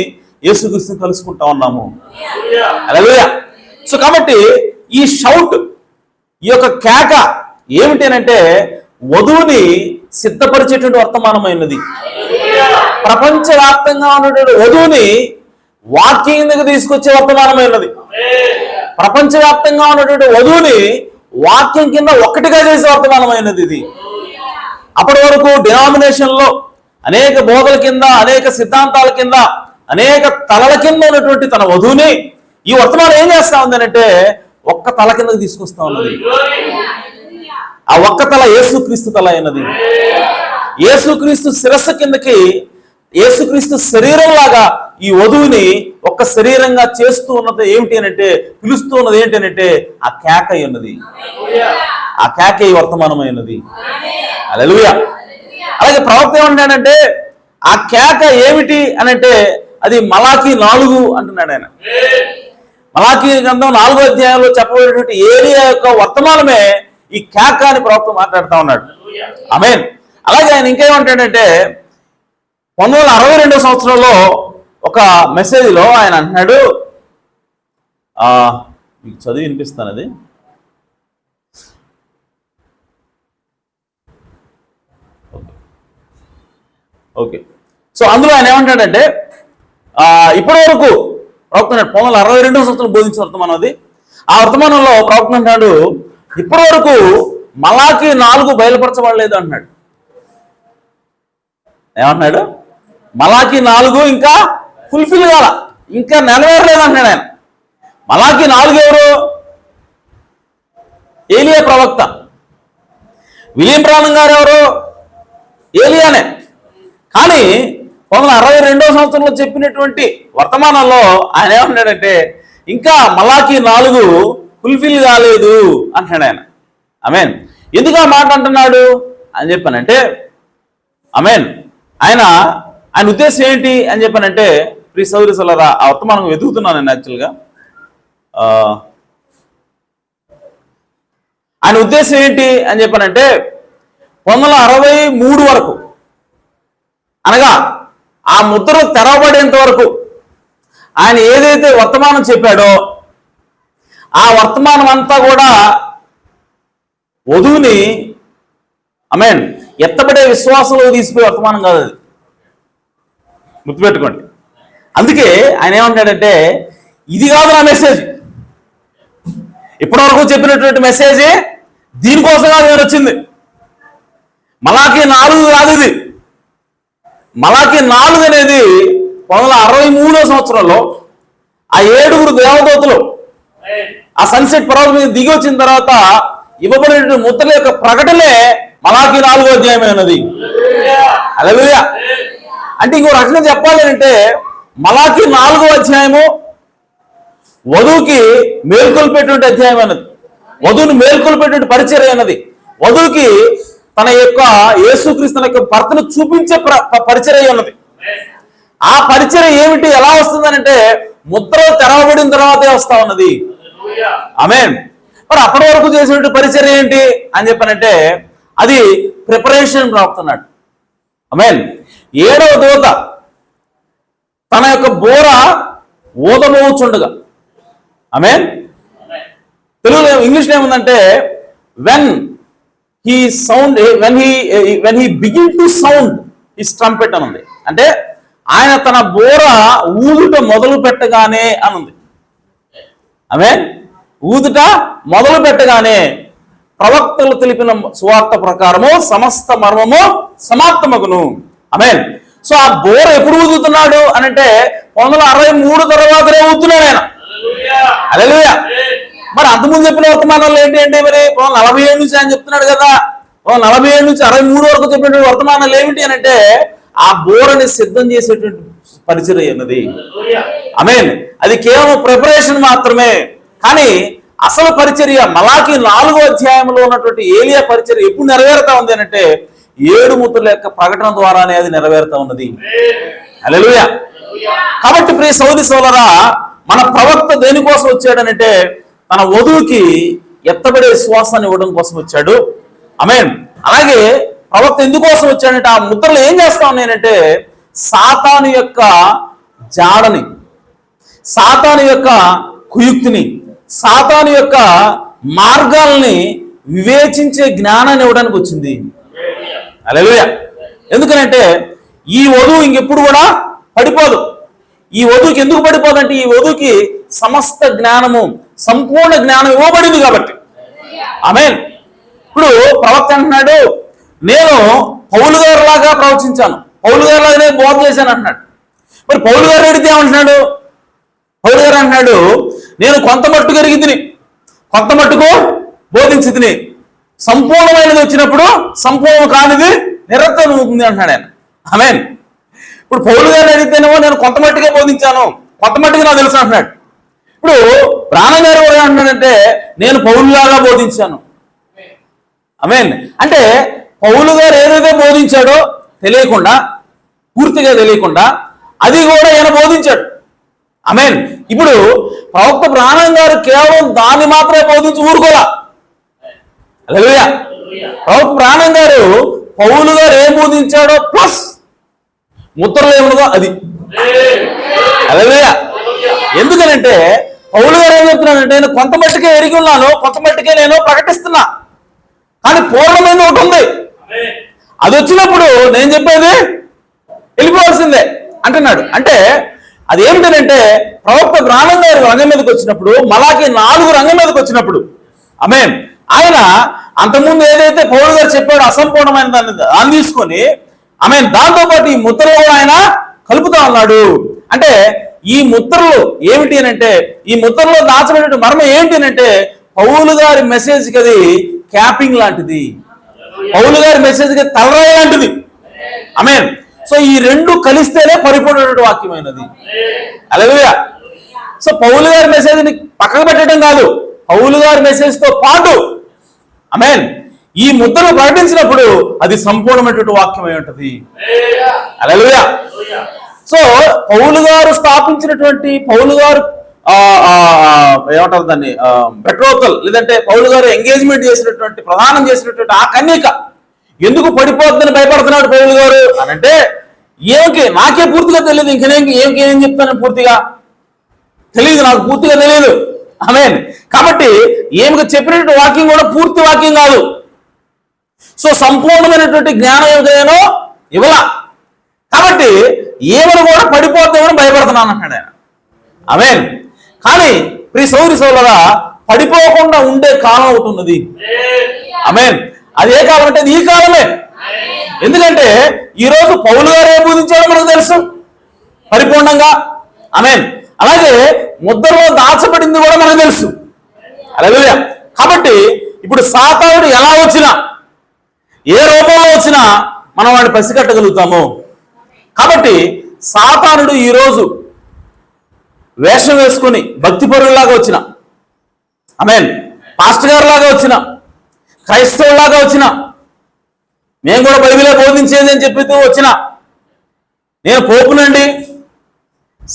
యేసుక్రీస్తుని కలుసుకుంటా ఉన్నాము. హల్లెలూయా. సో కాబట్టి ఈ షౌట్, ఈ యొక్క కేక ఏమిటి అంటే వధువుని సిద్ధపరిచేటువంటి వర్తమానమైనది. ప్రపంచవ్యాప్తంగా ఉన్నటువంటి వధువుని వాక్యం కిందకు తీసుకొచ్చే వర్తమానమైనది. ప్రపంచవ్యాప్తంగా ఉన్నటువంటి వధువుని వాక్యం కింద ఒక్కటిగా చేసే వర్తమానమైనది ఇది. అప్పటి వరకు డినామినేషన్లో అనేక బోధల కింద, అనేక సిద్ధాంతాల కింద, అనేక తలల కింద ఉన్నటువంటి తన వధువుని ఈ వర్తమానం ఏం చేస్తా ఉందనంటే ఒక్క తల కిందకు తీసుకొస్తా ఉన్నది. ఆ ఒక్క తల యేసుక్రీస్తు తల అయినది. యేసుక్రీస్తు శిరస్సు కిందకి యేసుక్రీస్తు శరీరం లాగా ఈ వధువుని ఒక్క శరీరంగా చేస్తూ ఉన్నది ఏమిటి అంటే, పిలుస్తూ ఉన్నది ఏంటి అంటే ఆ కేక ఉన్నది. ఆ కేక ఈ వర్తమానమైనది. హల్లెలూయా. అలాగే ప్రవక్త ఏమంటాడంటే ఆ కేక ఏమిటి అని అంటే అది మలాకీ 4 అంటున్నాడు ఆయన. మలాకీ గ్రంథం 4వ అధ్యాయంలో చెప్పబడినటువంటి ఏలియా యొక్క వర్తమానమే ఈ కేక అని ప్రవక్త మాట్లాడుతూ ఉన్నాడు. ఆమేన్. అలాగే ఆయన ఇంకేమంటాడంటే 1962 సంవత్సరంలో ఒక మెసేజ్లో ఆయన అంటున్నాడు, మీకు చదివి వినిపిస్తాను అది. ఓకే. సో అందులో ఆయన ఏమంటాడంటే ఇప్పటి వరకు ప్రవక్త 1962 సంవత్సరం బోధించిన వర్తమానం అది. ఆ వర్తమానంలో ప్రవక్త అంటాడు ఇప్పటి వరకు మలాకీ 4 బయలుపరచబడలేదు అంటున్నాడు. ఏమంటున్నాడు? మలాకీ 4 ఇంకా ఫుల్ఫిల్ కాల, ఇంకా నెరవేరలేదు అంటున్నాడు ఆయన. మలాకీ 4 ఎవరు? ఏలియా ప్రవక్త. విలియం బ్రానమ్ గారు ఎవరు? ఏలియానే. కానీ 1962 సంవత్సరంలో చెప్పినటువంటి వర్తమానంలో ఆయన ఏమంటున్నాడంటే ఇంకా మలాకీ 4 ఫుల్ఫిల్ కాలేదు అంటున్నాడు ఆయన. ఆమేన్. ఎందుకు ఆ మాట అంటున్నాడు అని చెప్పానంటే, ఆమేన్, ఆయన ఉద్దేశం ఏంటి అని చెప్పానంటే, ప్రియ సోదరి సోదరులారా, ఆ వర్తమానం వెతుకుతున్నాను నేను యాక్చువల్గా. ఆయన ఉద్దేశం ఏంటి అని చెప్పానంటే 1963 వరకు, అనగా ఆ ముద్ర తెరవబడేంత వరకు ఆయన ఏదైతే వర్తమానం చెప్పాడో ఆ వర్తమానం అంతా కూడా వధువుని ఆమేన్ ఎత్తబడే విశ్వాసంలో తీసిపోయే వర్తమానం కాదు అది, గుర్తుపెట్టుకోండి. అందుకే ఆయన ఏమంటాడంటే ఇది కాదు నా మెసేజ్, ఇప్పటివరకు చెప్పినటువంటి మెసేజ్ దీనికోసం కాదు నేను వచ్చింది. మలాకీ 4 కాదు ఇది. మలాకీ 4 అనేది 1963 సంవత్సరంలో ఆ 7 దేవదూతలు ఆ సన్సెట్ పర్వతం మీద దిగి వచ్చిన తర్వాత ఇవ్వబడిన ముద్రల యొక్క ప్రకటనే మలాకీ 4వ అధ్యాయమైనది. హల్లెలూయా. అంటే ఇంకో రకంగా చెప్పాలి అంటే మలాకీ 4వ అధ్యాయము వధువుకి మేల్కొల్పేటువంటి అధ్యాయం అన్నది. వధువుని మేల్కొల్పేటువంటి పరిచర్య అన్నది. వధువుకి తన యొక్క యేసుక్రీస్తు యొక్క భర్తను చూపించే పరిచర్య ఉన్నది. ఆ పరిచర్య ఏమిటి, ఎలా వస్తుందనంటే ముద్రలు తెరవబడిన తర్వాతే వస్తా ఉన్నది. ఆమేన్. మరి అప్పటి వరకు చేసినటువంటి పరిచర్య ఏంటి అని చెప్పానంటే అది ప్రిపరేషన్ రావుతున్నాడు. ఆమేన్. 7వ దూత తన యొక్క బోర ఊదబోచుండగా, ఆమేన్, తెలుగులో ఇంగ్లీష్లో ఏముందంటే when he begin to sound his trumpet అని ఉంది. అంటే ఆయన తన బోర ఊదుట మొదలు పెట్టగానే అని ఉంది. ఆమేన్. ఊదుట మొదలు పెట్టగానే ప్రవక్తలు తెలిపిన సువార్త ప్రకారము సమస్త మర్మము సమాప్తమగును. ఆమేన్. సో ఆ బోర ఎప్పుడు ఊదుతున్నాడు అనంటే 1963 తర్వాతనే ఊదుతున్నాడు ఆయన. హల్లెలూయా. మరి అంతకుముందు చెప్పిన వర్తమానాలు ఏంటి అంటే మరి 47 నుంచి ఆయన చెప్తున్నాడు కదా, 47 నుంచి 63 వరకు చెప్పినటువంటి వర్తమానాలు ఏమిటి అని అంటే ఆ బోరని సిద్ధం చేసేటువంటి పరిచర్య అన్నది. ఆమేన్. అది కేవలం ప్రిపరేషన్ మాత్రమే. కానీ అసలు పరిచర్య మలాకి 4వ అధ్యాయంలో ఉన్నటువంటి ఏలియా పరిచర్య ఎప్పుడు నెరవేరుతా ఉంది అంటే 7 ముద్రల యొక్క ప్రకటన ద్వారానే అది నెరవేరుతా ఉన్నది. హల్లెలూయా. కాబట్టి ప్రియ సోదరి సోదరా, మన ప్రవక్త దేనికోసం వచ్చాడనంటే తన వధువుకి ఎత్తబడే శ్వాసాన్ని ఇవ్వడం కోసం వచ్చాడు. ఆమేన్. అలాగే ప్రవక్త ఎందుకోసం వచ్చాడంటే ఆ ముద్రలు ఏం చేస్తా ఉన్నాయంటే సాతాను యొక్క జాడని, సాతాను యొక్క కుయుక్తిని, సాతాను యొక్క మార్గాల్ని వివేచించే జ్ఞానాన్ని ఇవ్వడానికి వచ్చింది. హల్లెలూయా. ఎందుకనంటే ఈ వధువు ఇంకెప్పుడు కూడా పడిపోదు. ఈ వధువుకి ఎందుకు పడిపోదంటే ఈ వధువుకి సమస్త జ్ఞానము, సంపూర్ణ జ్ఞానం ఇవ్వబడింది కాబట్టి. ఆమేన్. ఇప్పుడు ప్రవక్త అంటున్నాడు నేను పౌలు గారు లాగా ప్రవచించాను, పౌలు గారు లాగానే బోధ చేశాను అంటున్నాడు. మరి పౌలు గారు అడిగితే ఏమంటున్నాడు? పౌలు గారు అంటున్నాడు నేను కొంత మట్టుకు ఎరిగి తిని, కొంత మట్టుకు బోధించి తిని, సంపూర్ణమైనది వచ్చినప్పుడు సంపూర్ణం కానిది నిరంతరం అవుతుంది అంటున్నాడు ఆయన. ఆమేన్. ఇప్పుడు పౌలు గారిని అడిగితేనేమో నేను కొంత మట్టుకే బోధించాను, కొంత మట్టుకు నాకు తెలుసు అంటున్నాడు. ఇప్పుడు ప్రాణం గారు కూడా అంటున్నాడంటే నేను పౌలులాగా బోధించాను. ఆమేన్. అంటే పౌలు గారు ఏదైతే బోధించాడో తెలియకుండా, పూర్తిగా తెలియకుండా అది కూడా ఆయన బోధించాడు. ఆమేన్. ఇప్పుడు ప్రవక్త ప్రాణం గారు కేవలం దాన్ని మాత్రమే బోధించి ఊరుకోలా. హల్లెలూయా. ప్రవక్త ప్రాణం గారు పౌలు గారు ఏం బోధించాడో ప్లస్ ముద్రలు ఏమున్నదో అది. హల్లెలూయా. ఎందుకనంటే పౌలు గారు ఏం చెప్తున్నానంటే నేను కొంత మట్టుకే ఎరిగి ఉన్నాను, కొంత మట్టుకే నేను ప్రకటిస్తున్నా, కానీ పూర్ణమైన ఒకటి ఉంది, అది వచ్చినప్పుడు నేను చెప్పేది వెళ్ళిపోవాల్సిందే అంటున్నాడు. అంటే అది ఏమిటంటే ప్రవక్త ప్రాణం గారు రంగం మీదకి వచ్చినప్పుడు, మలాకి 4 రంగం మీదకి వచ్చినప్పుడు, ఆమేన్, ఆయన అంతకుముందు ఏదైతే పౌలు గారు చెప్పాడో అసంపూర్ణమైన దాన్ని తీసుకొని ఆమేన్ దాంతోపాటు ఈ ముద్రలో ఆయన కలుపుతా ఉన్నాడు. అంటే ఈ ముద్రలు ఏమిటి అని అంటే ఈ ముద్రలో దాచబడిన మర్మం ఏంటి అని అంటే పౌలు గారి మెసేజ్కి అది క్యాపింగ్ లాంటిది, పౌలు గారి మెసేజ్కి తలరాయి లాంటిది. ఆమేన్. సో ఈ రెండు కలిస్తేనే పరిపూర్ణమైన వాక్యమైనది. హల్లెలూయా. సో పౌలు గారి మెసేజ్ని పక్కకు పెట్టడం కాదు, పౌలు గారి మెసేజ్ తో పాటు ఆమేన్ ఈ ముద్రను ప్రకటించినప్పుడు అది సంపూర్ణమైనటువంటి వాక్యమై ఉంటుంది. హల్లెలూయా. సో పౌలు గారు స్థాపించినటువంటి, పౌలు గారు ఏమంటారు దాన్ని, బెట్రోతల్ లేదంటే పౌలు గారు ఎంగేజ్మెంట్ చేసినటువంటి, ప్రధానం చేసినటువంటి ఆ కన్యక ఎందుకు పడిపోద్దని భయపడుతున్నాడు పౌలు గారు అని అంటే ఏమికి నాకే పూర్తిగా తెలియదు, ఇంకేం చెప్తాను, పూర్తిగా తెలియదు, నాకు పూర్తిగా తెలియదు. ఆమేన్. కాబట్టి ఏమికి చెప్పినటువంటి వాక్యం కూడా పూర్తి వాక్యం కాదు. సో సంపూర్ణమైనటువంటి జ్ఞానం ఏమిటో ఇవ్వలా, కాబట్టి ఏమని కూడా పడిపోతామని భయపడుతున్నాను అన్నాడు ఆయన. ఆమేన్. కానీ ప్రియ సోదరి సోదరులారా, పడిపోకుండా ఉండే కాలం ఒకటి ఉన్నది. ఆమేన్. అది ఏ కాలం అంటే ఈ కాలమే. ఎందుకంటే ఈరోజు పౌలు గారు ఏం బోధించాడో మనకు తెలుసు పరిపూర్ణంగా. ఆమేన్. అలాగే ముద్రలో దాచబడింది కూడా మనకు తెలుసు. హల్లెలూయా. కాబట్టి ఇప్పుడు సాతానుడు ఎలా వచ్చినా, ఏ రూపంలో వచ్చినా మనం వాడిని పసిగట్టగలుగుతాము. కాబట్టి సాతానుడు ఈరోజు వేషం వేసుకుని భక్తిపరులాగా వచ్చిన, ఆమేన్, పాస్టర్ గారు లాగా వచ్చిన, క్రైస్తవులాగా వచ్చిన, మేము కూడా బైబిలే బోధించేది అని చెప్పి వచ్చిన, నేను పోపునండి,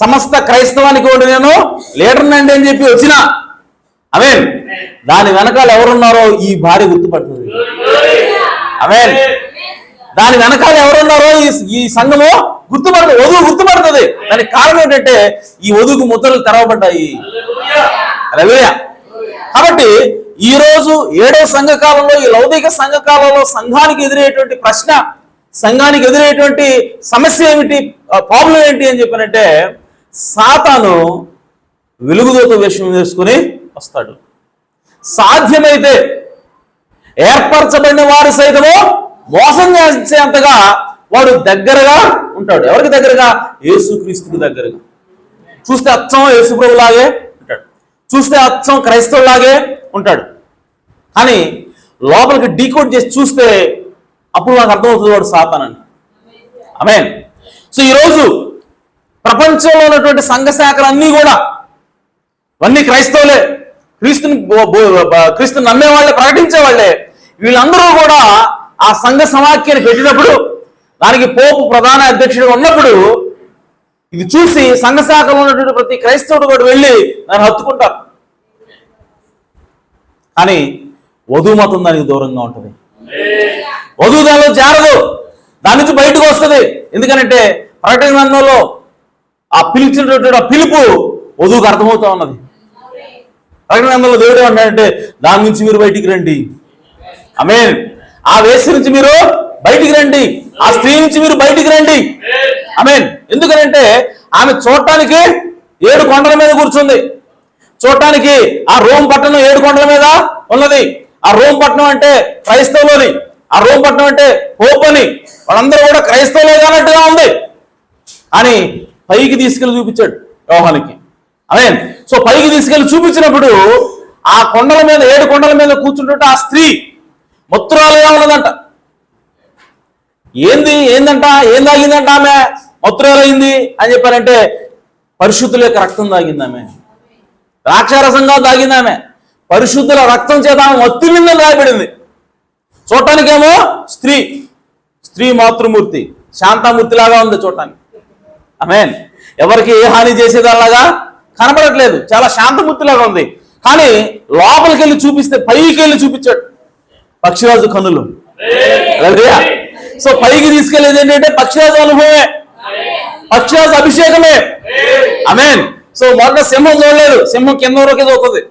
సమస్త క్రైస్తవానికి ఒకటి నేను లీడర్నండి అని చెప్పి వచ్చిన, ఆమేన్, దాని వెనకాల ఎవరున్నారో ఈ భార్య గుర్తుపడుతుంది. ఆమేన్. దాని వెనకాల ఎవరున్నారో ఈ సంఘము గుర్తుపడుతుంది, వధువు గుర్తుపడుతుంది. దానికి కారణం ఏంటంటే ఈ వధువుకు ముద్రలు తెరవబడ్డాయి. హల్లెలూయా. కాబట్టి ఈ రోజు 7వ సంఘకాలంలో, ఈ లౌకిక సంఘకాలంలో సంఘానికి ఎదురయ్యేటువంటి ప్రశ్న, సంఘానికి ఎదురయ్యేటువంటి సమస్య ఏమిటి, ప్రాబ్లం ఏంటి అని చెప్పినంటే, సాతాను వెలుగుదూత వేషం వేసుకుని వస్తాడు. సాధ్యమైతే ఏర్పరచబడిన వారు సైతము మోసం చేసేంతగా వాడు దగ్గరగా ఉంటాడు. ఎవరికి దగ్గరగా? యేసుక్రీస్తుకు దగ్గరగా. చూస్తే అచ్చం యేసుప్రభులాగే ఉంటాడు, చూస్తే అచ్చం క్రైస్తవులాగే ఉంటాడు. కానీ లోపలికి డీకోడ్ చేసి చూస్తే అప్పుడు నాకు అర్థమవుతుంది వాడు సాతానని. ఆమేన్. సో ఈరోజు ప్రపంచంలో ఉన్నటువంటి సంఘ శాఖలు అన్నీ కూడా అన్నీ క్రైస్తవులే, క్రీస్తుని నమ్మేవాళ్ళే, ప్రకటించేవాళ్ళే. వీళ్ళందరూ కూడా ఆ సంఘ సమాఖ్యని పెట్టినప్పుడు, దానికి పోపు ప్రధాన అధ్యక్షుడు ఉన్నప్పుడు, ఇది చూసి సంఘ శాఖలో ఉన్నటువంటి ప్రతి క్రైస్తవుడు కూడా వెళ్ళి దాన్ని హత్తుకుంటారు. కానీ వధువు మతం దానికి దూరంగా ఉంటుంది. వధువు దానిలో చేరదు, దాని నుంచి బయటకు వస్తుంది. ఎందుకనంటే ప్రకటన గ్రంథంలో ఆ పిలిచినటువంటి ఆ పిలుపు వధువుకు అర్థమవుతా ఉన్నది. ప్రకటన గ్రంథంలో దేవుడు ఏమంటాడంటే, దాని నుంచి మీరు బయటికి రండి. ఆమేన్. ఆ వేశ్య నుంచి మీరు బయటికి రండి, ఆ స్త్రీ నుంచి మీరు బయటికి రండి. ఆమేన్. ఎందుకనంటే ఆమె చూడటానికి 7 కొండల మీద కూర్చుంది. చూడటానికి ఆ రోమ్ పట్టణం 7 కొండల మీద ఉన్నది. ఆ రోమ్ పట్టణం అంటే క్రైస్తవులని, ఆ రోమ్ పట్టణం అంటే పోప్ అని, వాళ్ళందరూ కూడా క్రైస్తవులే కానట్టుగా ఉంది. అని పైకి తీసుకెళ్లి చూపించాడు యోహానికి. ఆమేన్. సో పైకి తీసుకెళ్లి చూపించినప్పుడు ఆ కొండల మీద, 7 కొండల మీద కూర్చుంటుంటే ఆ స్త్రీ మత్తురాలుగా ఉన్నదంట. ఏందంట, ఏం తాగిందంట ఆమె, మత్తురాలైంది అని చెప్పారంటే పరిశుద్ధుల యొక్క రక్తం తాగింది ఆమె, ద్రాక్షారసంగా తాగింది ఆమె, పరిశుద్ధుల రక్తం చేత ఆమె మత్తులిందని రాయబడింది. చూడటానికేమో స్త్రీ మాతృమూర్తి, శాంతామూర్తిలాగా ఉంది చూడటానికి. ఆమేన్. ఎవరికి ఏ హాని చేసేదాలాగా కనబడట్లేదు, చాలా శాంతమూర్తిలాగా ఉంది. కానీ లోపలికి వెళ్ళి చూపిస్తే, పైకి వెళ్ళి చూపించాడు పక్షిరాజు కన్నులు. సో పైకి తీసుకెళ్లేది ఏంటంటే పక్షిరాజు అనుభవమే, పక్షిరాజు అభిషేకమే. ఆమేన్. సో మొదట సింహం చూడలేదు, సింహం కింద వరకే చూస్తుంది.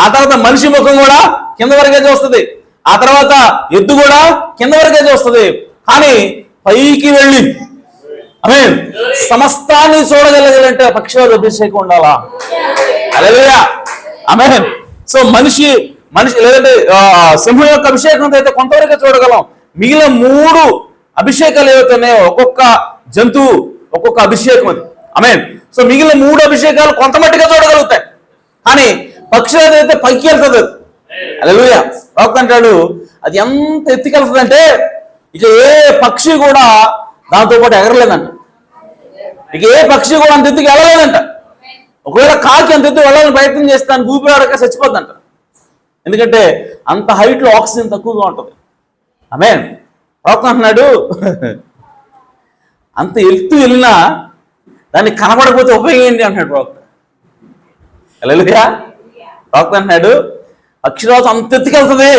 ఆ తర్వాత మనిషి ముఖం కూడా కింద వరకే చూస్తుంది, ఆ తర్వాత ఎద్దు కూడా కింద వరకే చూస్తుంది. కానీ పైకి వెళ్ళి ఆమేన్ సమస్తాన్ని చూడగలగాలంటే పక్షిరాజు అభిషేకం ఉండాలా? హల్లెలూయా. ఆమేన్. సో మనిషి లేదంటే సింహం యొక్క అభిషేకంతో అయితే కొంతవరకే చూడగలం. మిగిలిన 3 అభిషేకాలు ఏవైతున్నాయో, ఒక్కొక్క జంతువు ఒక్కొక్క అభిషేకం అది. ఆమేన్. సో మిగిలిన 3 అభిషేకాలు కొంత మట్టిగా చూడగలుగుతాయి. కానీ పక్షిరాజు అయితే పైకి వెళ్తుంది. హల్లెలూయా. ప్రవక్త అంటాడు, అది ఎంత ఎత్తుకెళ్తుంది అంటే ఇక ఏ పక్షి కూడా దాంతో పాటు ఎగరలేదంట. ఇక ఏ పక్షి కూడా అంత ఎత్తుకి వెళ్ళలేదంట. ఒకవేళ కాకి అంత ఎత్తు వెళ్ళాలని ప్రయత్నం చేస్తే దానికి ఊపిరాడక చచ్చిపోద్దంట. ఎందుకంటే అంత హైట్ లో ఆక్సిజన్ తక్కువగా ఉంటుంది. ఆమేన్. ప్రవక్త అంటున్నాడు, అంత ఎత్తు వెళ్ళినా దాన్ని కనబడకపోతే ఉపయోగం ఏంటి అంటున్నాడు ప్రవక్త. హల్లెలూయా. ప్రవక్త అంటున్నాడు, పక్షిరాజు అంత ఎత్తుకెళ్తుంది,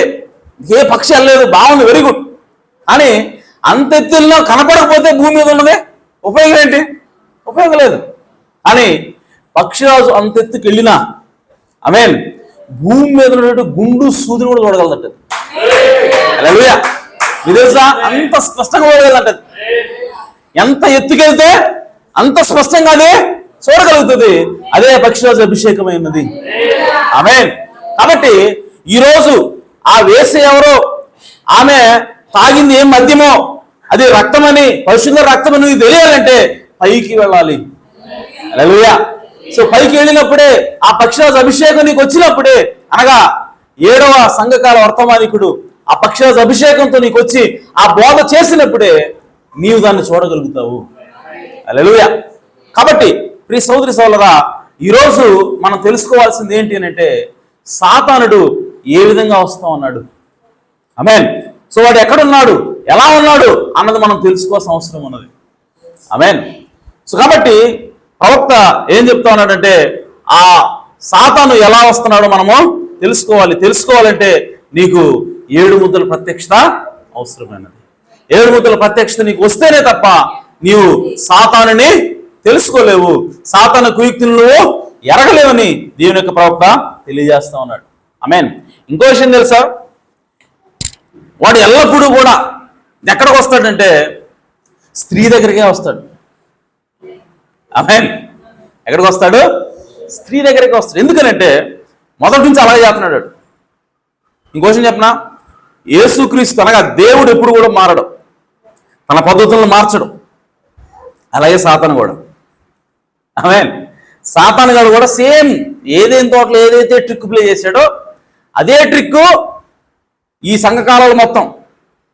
ఏ పక్షి వెళ్ళలేదు, బాగుంది, వెరీ గుడ్. కానీ అంత ఎత్తు వెళ్ళినా కనపడకపోతే భూమి మీద ఉన్నది ఉపయోగం ఏంటి? ఉపయోగం లేదు. కానీ పక్షిరాజు అంత ఎత్తుకి వెళ్ళినా ఆమేన్ భూమి మీద ఉన్నటువంటి గుండు సూదిని కూడా చూడగలదంట. హల్లెలూయా. మీకు తెలుసా, అంత స్పష్టంగా చూడగలదంట. ఎంత ఎత్తుకెళ్తే అంత స్పష్టంగా అదే చూడగలుగుతుంది. అదే పక్షిరాజు అభిషేకమైనది. ఆమేన్. కాబట్టి ఈరోజు ఆ వేశ్య ఎవరో, ఆమె తాగింది ఏం మద్యమో, అది రక్తమని, పరిశుద్ధ రక్తమని తెలియాలంటే పైకి వెళ్ళాలి. హల్లెలూయా. సో పైకి వెళ్ళినప్పుడే ఆ పక్షిరాజు అభిషేకం నీకు వచ్చినప్పుడే, అనగా 7వ సంఘకాల వర్తమానికుడు ఆ పక్షిరాజు అభిషేకంతో నీకు వచ్చి ఆ బోధ చేసినప్పుడే నీవు దాన్ని చూడగలుగుతావు. హల్లెలూయా. కాబట్టి ప్రియ సోదరి సోదరా, ఈరోజు మనం తెలుసుకోవాల్సింది ఏంటి అంటే, సాతానుడు ఏ విధంగా వస్తా ఉన్నాడు. ఆమేన్. సో వాడు ఎక్కడున్నాడు, ఎలా ఉన్నాడు అన్నది మనం తెలుసుకోవాల్సిన అవసరం ఉన్నది. ఆమేన్. సో కాబట్టి ప్రవక్త ఏం చెప్తా ఉన్నాడంటే ఆ సాతాను ఎలా వస్తున్నాడో మనము తెలుసుకోవాలంటే నీకు 7 ముద్రల ప్రత్యక్షత అవసరమైనది. 7 ముద్రల ప్రత్యక్షత నీకు వస్తేనే తప్ప నీవు సాతానుని తెలుసుకోలేవు, సాతాను కుయుక్తులు నువ్వు ఎరగలేవని దేవుని యొక్క ప్రవక్త తెలియజేస్తా ఉన్నాడు. ఆమేన్. ఇంకో విషయం తెలుసా, వాడు ఎల్లప్పుడూ కూడా ఎక్కడికి వస్తాడంటే స్త్రీ దగ్గరికే వస్తాడు. ఆమేన్. ఎక్కడికి వస్తాడు? స్త్రీ దగ్గరికి వస్తాడు. ఎందుకనంటే మొదటి నుంచి అలాగే చేస్తున్నాడు. ఇంకోసం చెప్పనా, యేసుక్రీస్తు అనగా దేవుడు ఎప్పుడు కూడా మారడం, తన పద్ధతులను మార్చడం. అలాగే సాతాను కూడా. ఆమేన్. సాతాను గారు కూడా సేమ్ ఏదైనా తోటలో ఏదైతే ట్రిక్ ప్లే చేశాడో అదే ట్రిక్ ఈ సంఘకాలాలు మొత్తం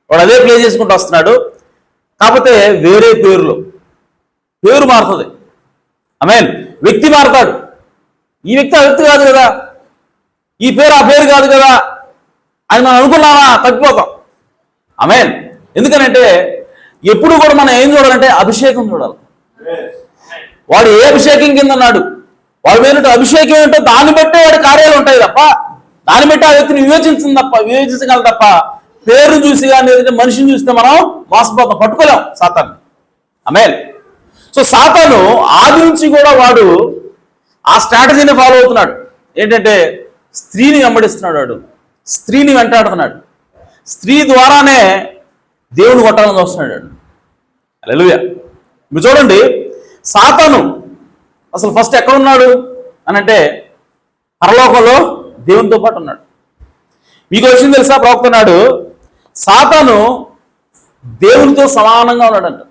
వాడు అదే ప్లే చేసుకుంటూ వస్తున్నాడు. కాకపోతే వేరే పేరు మారుతుంది. ఆమేన్. వ్యక్తి మారుతాడు. ఈ వ్యక్తి ఆ వ్యక్తి కాదు కదా, ఈ పేరు ఆ పేరు కాదు కదా అని మనం అనుకున్నామా, తగ్గిపోతాం. ఆమేన్. ఎందుకనంటే ఎప్పుడు కూడా మనం ఏం చూడాలంటే అభిషేకం చూడాలి. వాడు ఏ అభిషేకం కింద ఉన్నాడు, వాడి మీద అభిషేకం ఏంటో దాన్ని బట్టే వాడి కార్యాలు ఉంటాయి తప్ప, దాన్ని బట్టి ఆ వ్యక్తిని వివేచించగలం తప్ప పేరును చూసి కానీ మనిషిని చూస్తే మనం మోసపోతాం, పట్టుకోలేం సాతాన్ని. ఆమేన్. సో సాతాను ఆది నుంచి కూడా వాడు ఆ స్ట్రాటజీని ఫాలో అవుతున్నాడు. ఏంటంటే స్త్రీని వెంబడిస్తున్నాడు, వాడు స్త్రీని వెంటాడుతున్నాడు, స్త్రీ ద్వారానే దేవుని కొట్టాలని వస్తున్నాడు. హల్లెలూయా. మీరు చూడండి, సాతాను అసలు ఫస్ట్ ఎక్కడున్నాడు అని అంటే పరలోకంలో దేవునితో పాటు ఉన్నాడు. మీకు విషయం తెలుసా, ప్రవక్తున్నాడు సాతాను దేవునితో సమానంగా ఉన్నాడంట.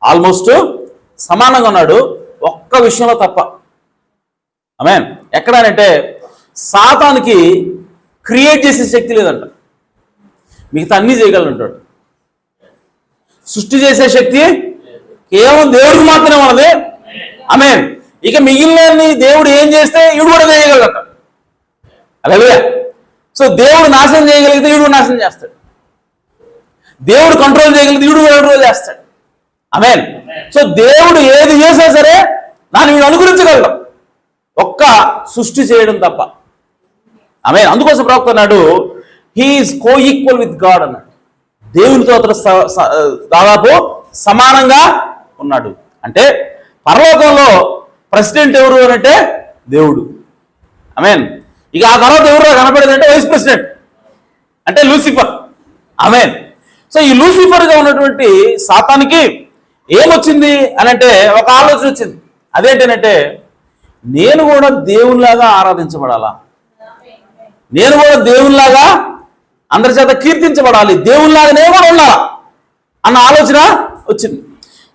ఆల్మోస్ట్ సమానంగా ఉన్నాడు, ఒక్క విషయంలో తప్ప. ఆమేన్. ఎక్కడనంటే సాతానికి క్రియేట్ చేసే శక్తి లేదంట, మిగతా అన్నీ చేయగలంటాడు. సృష్టి చేసే శక్తి కేవలం దేవుడికి మాత్రమే ఉన్నది. ఆమేన్. ఇక మిగిలిన దేవుడు ఏం చేస్తే ఈడు కూడా చేయగలట. అలాగే సో దేవుడు నాశనం చేయగలిగితే ఈడు నాశనం చేస్తాడు, దేవుడు కంట్రోల్ చేయగలిగితే ఈడు కంట్రోల్ చేస్తాడు. ఆమేన్. సో దేవుడు ఏది చేసినా సరే దాన్ని వీడు అనుకరించగలడం, ఒక్క సృష్టి చేయడం తప్ప. ఆమేన్. అందుకోసం ప్రవక్త అన్నాడు he is coequal with God అన్నాడు. దేవునితో అతను దాదాపు సమానంగా ఉన్నాడు. అంటే పరలోకంలో ప్రెసిడెంట్ ఎవరు అని అంటే దేవుడు. ఆమేన్. ఇక ఆ తర్వాత ఎవరు కనపడేది అంటే వైస్ ప్రెసిడెంట్ అంటే లూసిఫర్. ఆమేన్. సో ఈ లూసిఫర్గా ఉన్నటువంటి సాతానికి ఏమొచ్చింది అని అంటే ఒక ఆలోచన వచ్చింది. అదేంటంటే నేను కూడా దేవునిలాగా ఆరాధించబడాలా, నేను కూడా దేవునిలాగా అందరి చేత కీర్తించబడాలి, దేవునిలాగా నేను కూడా ఉండాలా అన్న ఆలోచన వచ్చింది.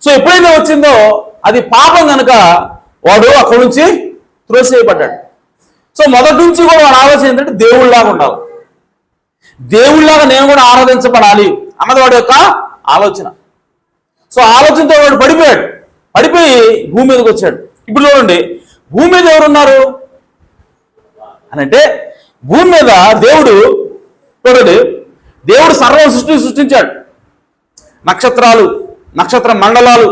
సో ఎప్పుడైతే వచ్చిందో అది పాపం కనుక వాడు అక్కడి నుంచి త్రోసేయబడ్డాడు. సో మొదటి నుంచి కూడా వాడు ఆలోచన ఏంటంటే దేవుళ్ళలాగా ఉండాలి, దేవుళ్ళలాగా నేను కూడా ఆరాధించబడాలి అన్నది వాడి యొక్క ఆలోచన. సో ఆలోచనతో వాడు పడిపోయి భూమి మీదకి వచ్చాడు. ఇప్పుడు చూడండి, భూమి మీద ఎవరున్నారు అని అంటే భూమి మీద దేవుడు చూడండి, దేవుడు సర్వం సృష్టించాడు. నక్షత్రాలు, నక్షత్ర మండలాలు,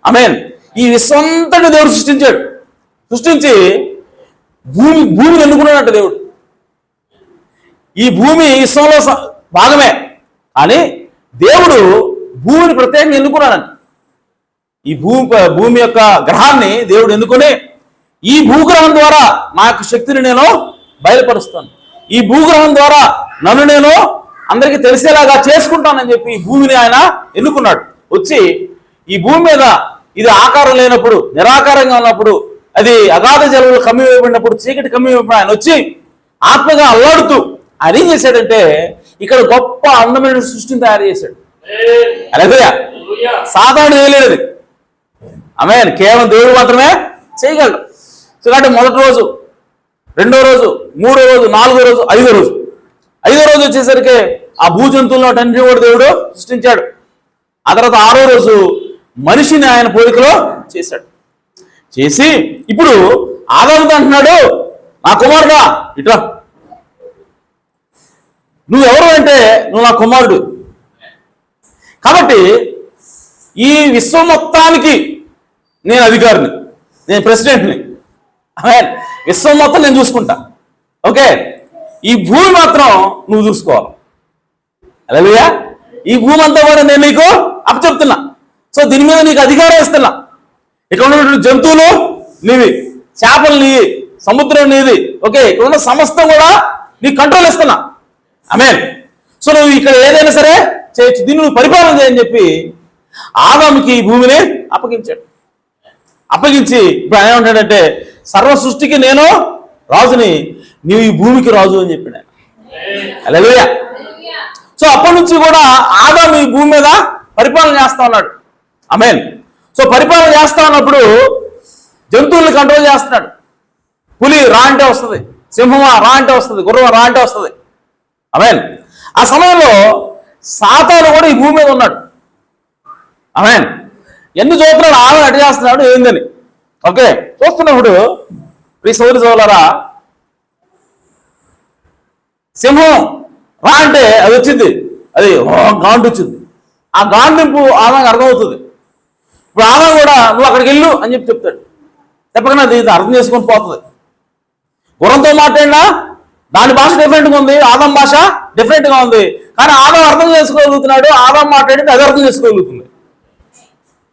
ఆమేన్, ఈ విశ్వంతటి దేవుడు సృష్టించి భూమిని ఎన్నుకున్నాడంట దేవుడు. ఈ భూమి విశ్వంలో భాగమే, కానీ దేవుడు భూమిని ప్రత్యేకంగా ఎన్నుకున్నాడంట. ఈ భూమి యొక్క గ్రహాన్ని దేవుడు ఎన్నుకొని ఈ భూగ్రహం ద్వారా నా యొక్క శక్తిని నేను బయలుపరుస్తాను, ఈ భూగ్రహం ద్వారా నన్ను నేను అందరికీ తెలిసేలాగా చేసుకుంటానని చెప్పి ఈ భూమిని ఆయన ఎన్నుకున్నాడు. వచ్చి ఈ భూమి మీద ఇది ఆకారం లేనప్పుడు, నిరాకారంగా ఉన్నప్పుడు, అది అగాధ జలములు కమ్మివేయబడినప్పుడు, చీకటి కమ్మివేయబడినప్పుడు ఆయన వచ్చి ఆత్మగా అల్లాడుతూ ఆయన ఏం చేశాడంటే ఇక్కడ గొప్ప అందమైన సృష్టిని తయారు చేశాడు. అలాగే సాధారణ చేయలేదు. ఆమేన్. కేవలం దేవుడు మాత్రమే చేయగలడు. సో కాబట్టి మొదటి రోజు, రెండో రోజు, మూడో రోజు, నాలుగో రోజు, ఐదో రోజు వచ్చేసరికి ఆ భూజంతువులను అన్నింటినీ కూడా దేవుడు సృష్టించాడు. ఆ తర్వాత ఆరో రోజు మనిషిని ఆయన పోలికలో చేశాడు. చేసి ఇప్పుడు ఆదాముతో అంటున్నాడు నా కుమారుడా ఇట్లా, నువ్వెవరు అంటే నువ్వు నా కుమారుడు. కాబట్టి ఈ విశ్వం మొత్తానికి నేను అధికారిని, నేను ప్రెసిడెంట్ని. విశ్వం మొత్తం నేను చూసుకుంటా. ఓకే, ఈ భూమి మాత్రం నువ్వు చూసుకోవాలి. హల్లెలూయా. ఈ భూమి అంతా కూడా నేను నీకు అప్పచెప్తున్నా. సో దీని మీద నీకు అధికారం ఇస్తున్నా. ఇక్కడ ఉన్నటువంటి జంతువులు నీవి, చేపలు నీవి, సముద్రం నీది. ఓకే, ఇక్కడ ఉన్న సమస్తం కూడా నీకు కంట్రోల్ ఇస్తున్నా. ఆమేన్. సో నువ్వు ఇక్కడ ఏదైనా సరే చేయొచ్చు, దీన్ని నువ్వు పరిపాలన చేయని చెప్పి ఆదాముకి ఈ భూమిని అప్పగించాడు. అప్పగించి ఇప్పుడు ఆయన ఏమంటాడంటే, సర్వ సృష్టికి నేను రాజుని, నీవు ఈ భూమికి రాజు అని చెప్పాడు ఆయన. హల్లెలూయా. సో అప్పటి నుంచి కూడా ఆదాము ఈ భూమి మీద పరిపాలన చేస్తా ఉన్నాడు. ఆమేన్. సో పరిపాలన చేస్తా ఉన్నప్పుడు జంతువుల్ని కంట్రోల్ చేస్తున్నాడు. పులి రా అంటే వస్తుంది, సింహమా రా అంటే వస్తుంది, గుర్రం రా అంటే వస్తుంది. ఆమేన్. ఆ సమయంలో సాతాను కూడా ఈ భూమి మీద ఉన్నాడు. ఆమేన్. ఎన్ని చూస్తున్నాడు, ఆమె అటు చేస్తున్నాడు ఏందని. ఓకే, చూస్తున్నప్పుడు ఈ సౌరి సోదరులారా, సింహం రా అంటే అది వచ్చింది, అది గాండు వచ్చింది. ఆ గాండింపు ఆదానికి అర్థమవుతుంది. ఇప్పుడు ఆదా కూడా నువ్వు అక్కడికి వెళ్ళు అని చెప్పి చెప్తాడు. చెప్పకనే అది అర్థం చేసుకొని పోతుంది. గుర్రంతో మాట్లాడినా దాని భాష డిఫరెంట్గా ఉంది, ఆదాం భాష డిఫరెంట్గా ఉంది. కానీ ఆదాం అర్థం చేసుకోగలుగుతున్నాడు, ఆదాం మాట్లాడితే అది అర్థం చేసుకోగలుగుతుంది.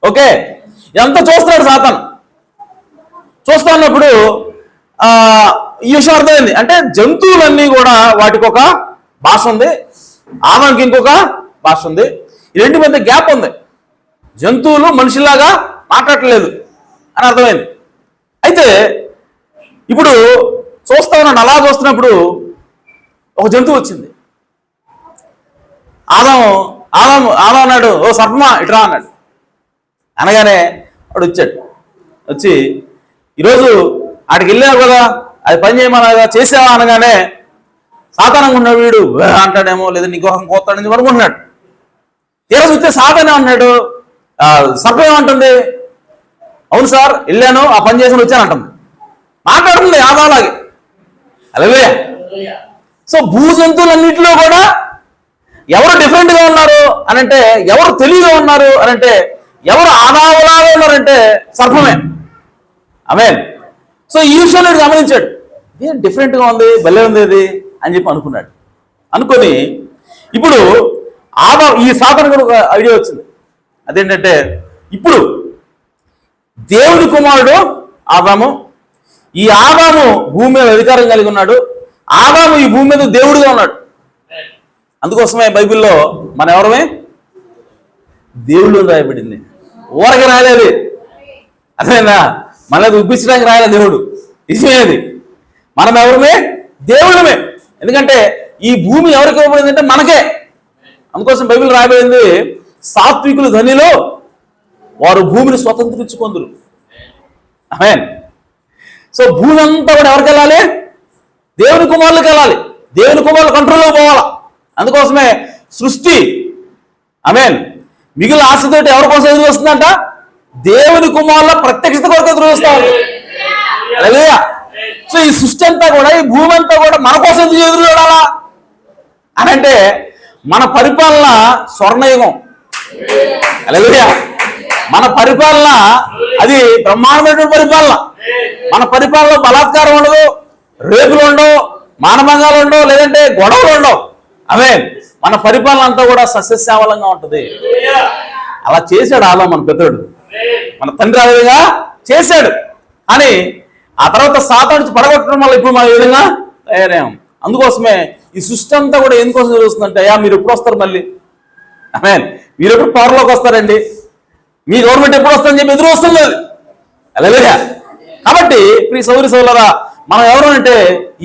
ఓకే, ఎంత చూస్తున్నాడు సాతాను. చూస్తా ఉన్నప్పుడు ఈ విషయం అర్థమైంది. అంటే జంతువులన్నీ కూడా వాటికి ఒక భాష ఉంది, ఆదాంకి ఇంకొక భాష ఉంది. ఈ రెండు మధ్య గ్యాప్ ఉంది. జంతువులు మనిషిలాగా మాట్లాడలేదు అని అర్థమైంది. అయితే ఇప్పుడు చూస్తా ఉన్నాను, అలా చూస్తున్నప్పుడు ఒక జంతువు వచ్చింది. ఆదాం అన్నాడు, ఓ సర్పమా ఇట్రా అన్నాడు. అనగానే వాడు వచ్చాడు. వచ్చి ఈరోజు ఆడికి వెళ్ళావు కదా, అది పని చేయమనగా చేసావా అనగానే సాతానంగా ఉన్నాడు. వీడు అంటాడేమో, లేదా నీకు కోస్తాడని అనుకుంటున్నాడు. ఈరోజు వస్తే సాతానే అన్నాడు, సర్పం ఏమంటుంది, అవును సార్ వెళ్ళాను, ఆ పని చేసుకుని వచ్చాను అంటుంది. మాట్లాడుతుంది ఆదాలాగే. హల్లెలూయా. సో భూ జంతువులన్నింటిలో కూడా ఎవరు డిఫరెంట్గా ఉన్నారు అనంటే, ఎవరు తెలివిగా ఉన్నారు అనంటే, ఎవరు ఆదావులాగా ఉన్నారంటే సర్పమే. ఆమేన్. సో ఈ విషయంలో గమనించాడు, ఏం డిఫరెంట్గా ఉంది, భలే ఉంది ఇది అని చెప్పి అనుకున్నాడు. అనుకొని ఇప్పుడు ఈ సాతాను కూడా ఒక ఐడియా వచ్చింది. అదేంటంటే, ఇప్పుడు దేవుడి కుమారుడు ఆదాము, ఈ ఆదాము భూమి మీద అధికారం కలిగి ఉన్నాడు. ఆదాము ఈ భూమి మీద దేవుడిగా ఉన్నాడు. అందుకోసమే బైబిల్లో మన ఎవరమే దేవుళ్ళు రాయబడింది. ఊరకి రాయలేదు, అదేనా, మనది ఉప్పించడానికి రాయలే దేవుడు. నిజమేది, మనం ఎవరమే దేవుళ్ళమే. ఎందుకంటే ఈ భూమి ఎవరికి ఇవ్వబడింది అంటే మనకే. అందుకోసం బైబిల్ రాయబడింది, సాత్వికులు ధనిలో వారు భూమిని స్వతంత్రించుకొందురు. ఆమేన్. సో భూమి అంతా కూడా ఎవరికి వెళ్ళాలి? దేవుని కుమారులకు వెళ్ళాలి. దేవుని కుమారుల కంట్రోల్లో పోవాలా. అందుకోసమే సృష్టి ఆమేన్ మిగిలిన ఆశతోటి ఎవరి కోసం ఎదురు వస్తుందంట? దేవుని కుమారుల ప్రత్యక్షత కొరకు ఎదురు వస్తా ఉంది. హల్లెలూయా. సో ఈ సృష్టి అంతా కూడా, ఈ భూమి అంతా కూడా మన కోసం ఎదురు చూడాలా అని అంటే, మన పరిపాలన స్వర్ణయుగం. హల్లెలూయా. మన పరిపాలన అది బ్రహ్మాండమైన పరిపాలన. మన పరిపాలనలో బలాత్కారం ఉండదు, రేపులు ఉండవు, మానభంగాలు ఉండవు, లేదంటే గొడవలు ఉండవు. ఆమేన్. మన పరిపాలన అంతా కూడా సస్యశ్యామలంగా ఉంటుంది. అలా చేశాడు ఆదాము మన పెద్దోడు, మన తండ్రి ఆ విధంగా చేశాడు. అని ఆ తర్వాత సాతాను పడగొట్టడం వల్ల ఇప్పుడు మన ఈ విధంగా తయారయ్యాం. అందుకోసమే ఈ సృష్టి అంతా కూడా ఎందుకోసం చూస్తుందంటే, అయ్యా మీరు ఎప్పుడు వస్తారు మళ్ళీ? ఆమేన్. మీరు ఎప్పుడు పవర్లోకి వస్తారండి? మీ గవర్నమెంట్ ఎప్పుడు వస్తుందని చెప్పి ఎదురు వస్తుంది. హల్లెలూయా. కాబట్టి ప్రియ సౌరి సోదరులారా, మనం ఎవరు అంటే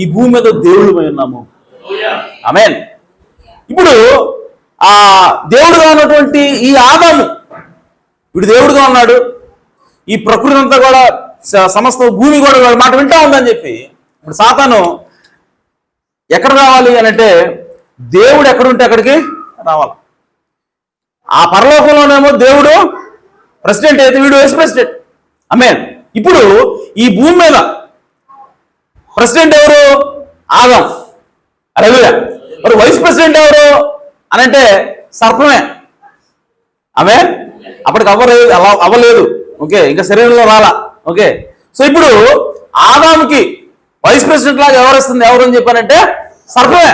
ఈ భూమి మీద దేవుళ్ళమై ఉన్నాము. ఆమేన్. ఇప్పుడు ఆ దేవుడుగా ఉన్నటువంటి ఈ ఆదాము, వీడు దేవుడుగా ఉన్నాడు. ఈ ప్రకృతి అంతా కూడా, సమస్త భూమి కూడా మాట వింటా ఉందని చెప్పి ఇప్పుడు సాతాను ఎక్కడ రావాలి అని అంటే, దేవుడు ఎక్కడుంటే అక్కడికి రావాలి. ఆ పరలోకంలోనేమో దేవుడు ప్రెసిడెంట్ అయితే వీడు వైస్ ప్రెసిడెంట్. ఆమేన్. ఇప్పుడు ఈ భూమి మీద ప్రెసిడెంట్ ఎవరు? ఆదాం. హల్లెలూయా. మరి వైస్ ప్రెసిడెంట్ ఎవరు అని అంటే సర్పమే. ఆమె అప్పటికి అవ్వలేదు. ఓకే, ఇంకా శరీరంలో రాలా. ఓకే, సో ఇప్పుడు ఆదాముకి వైస్ ప్రెసిడెంట్ లాగా ఎవరు అని చెప్పానంటే సర్పమే.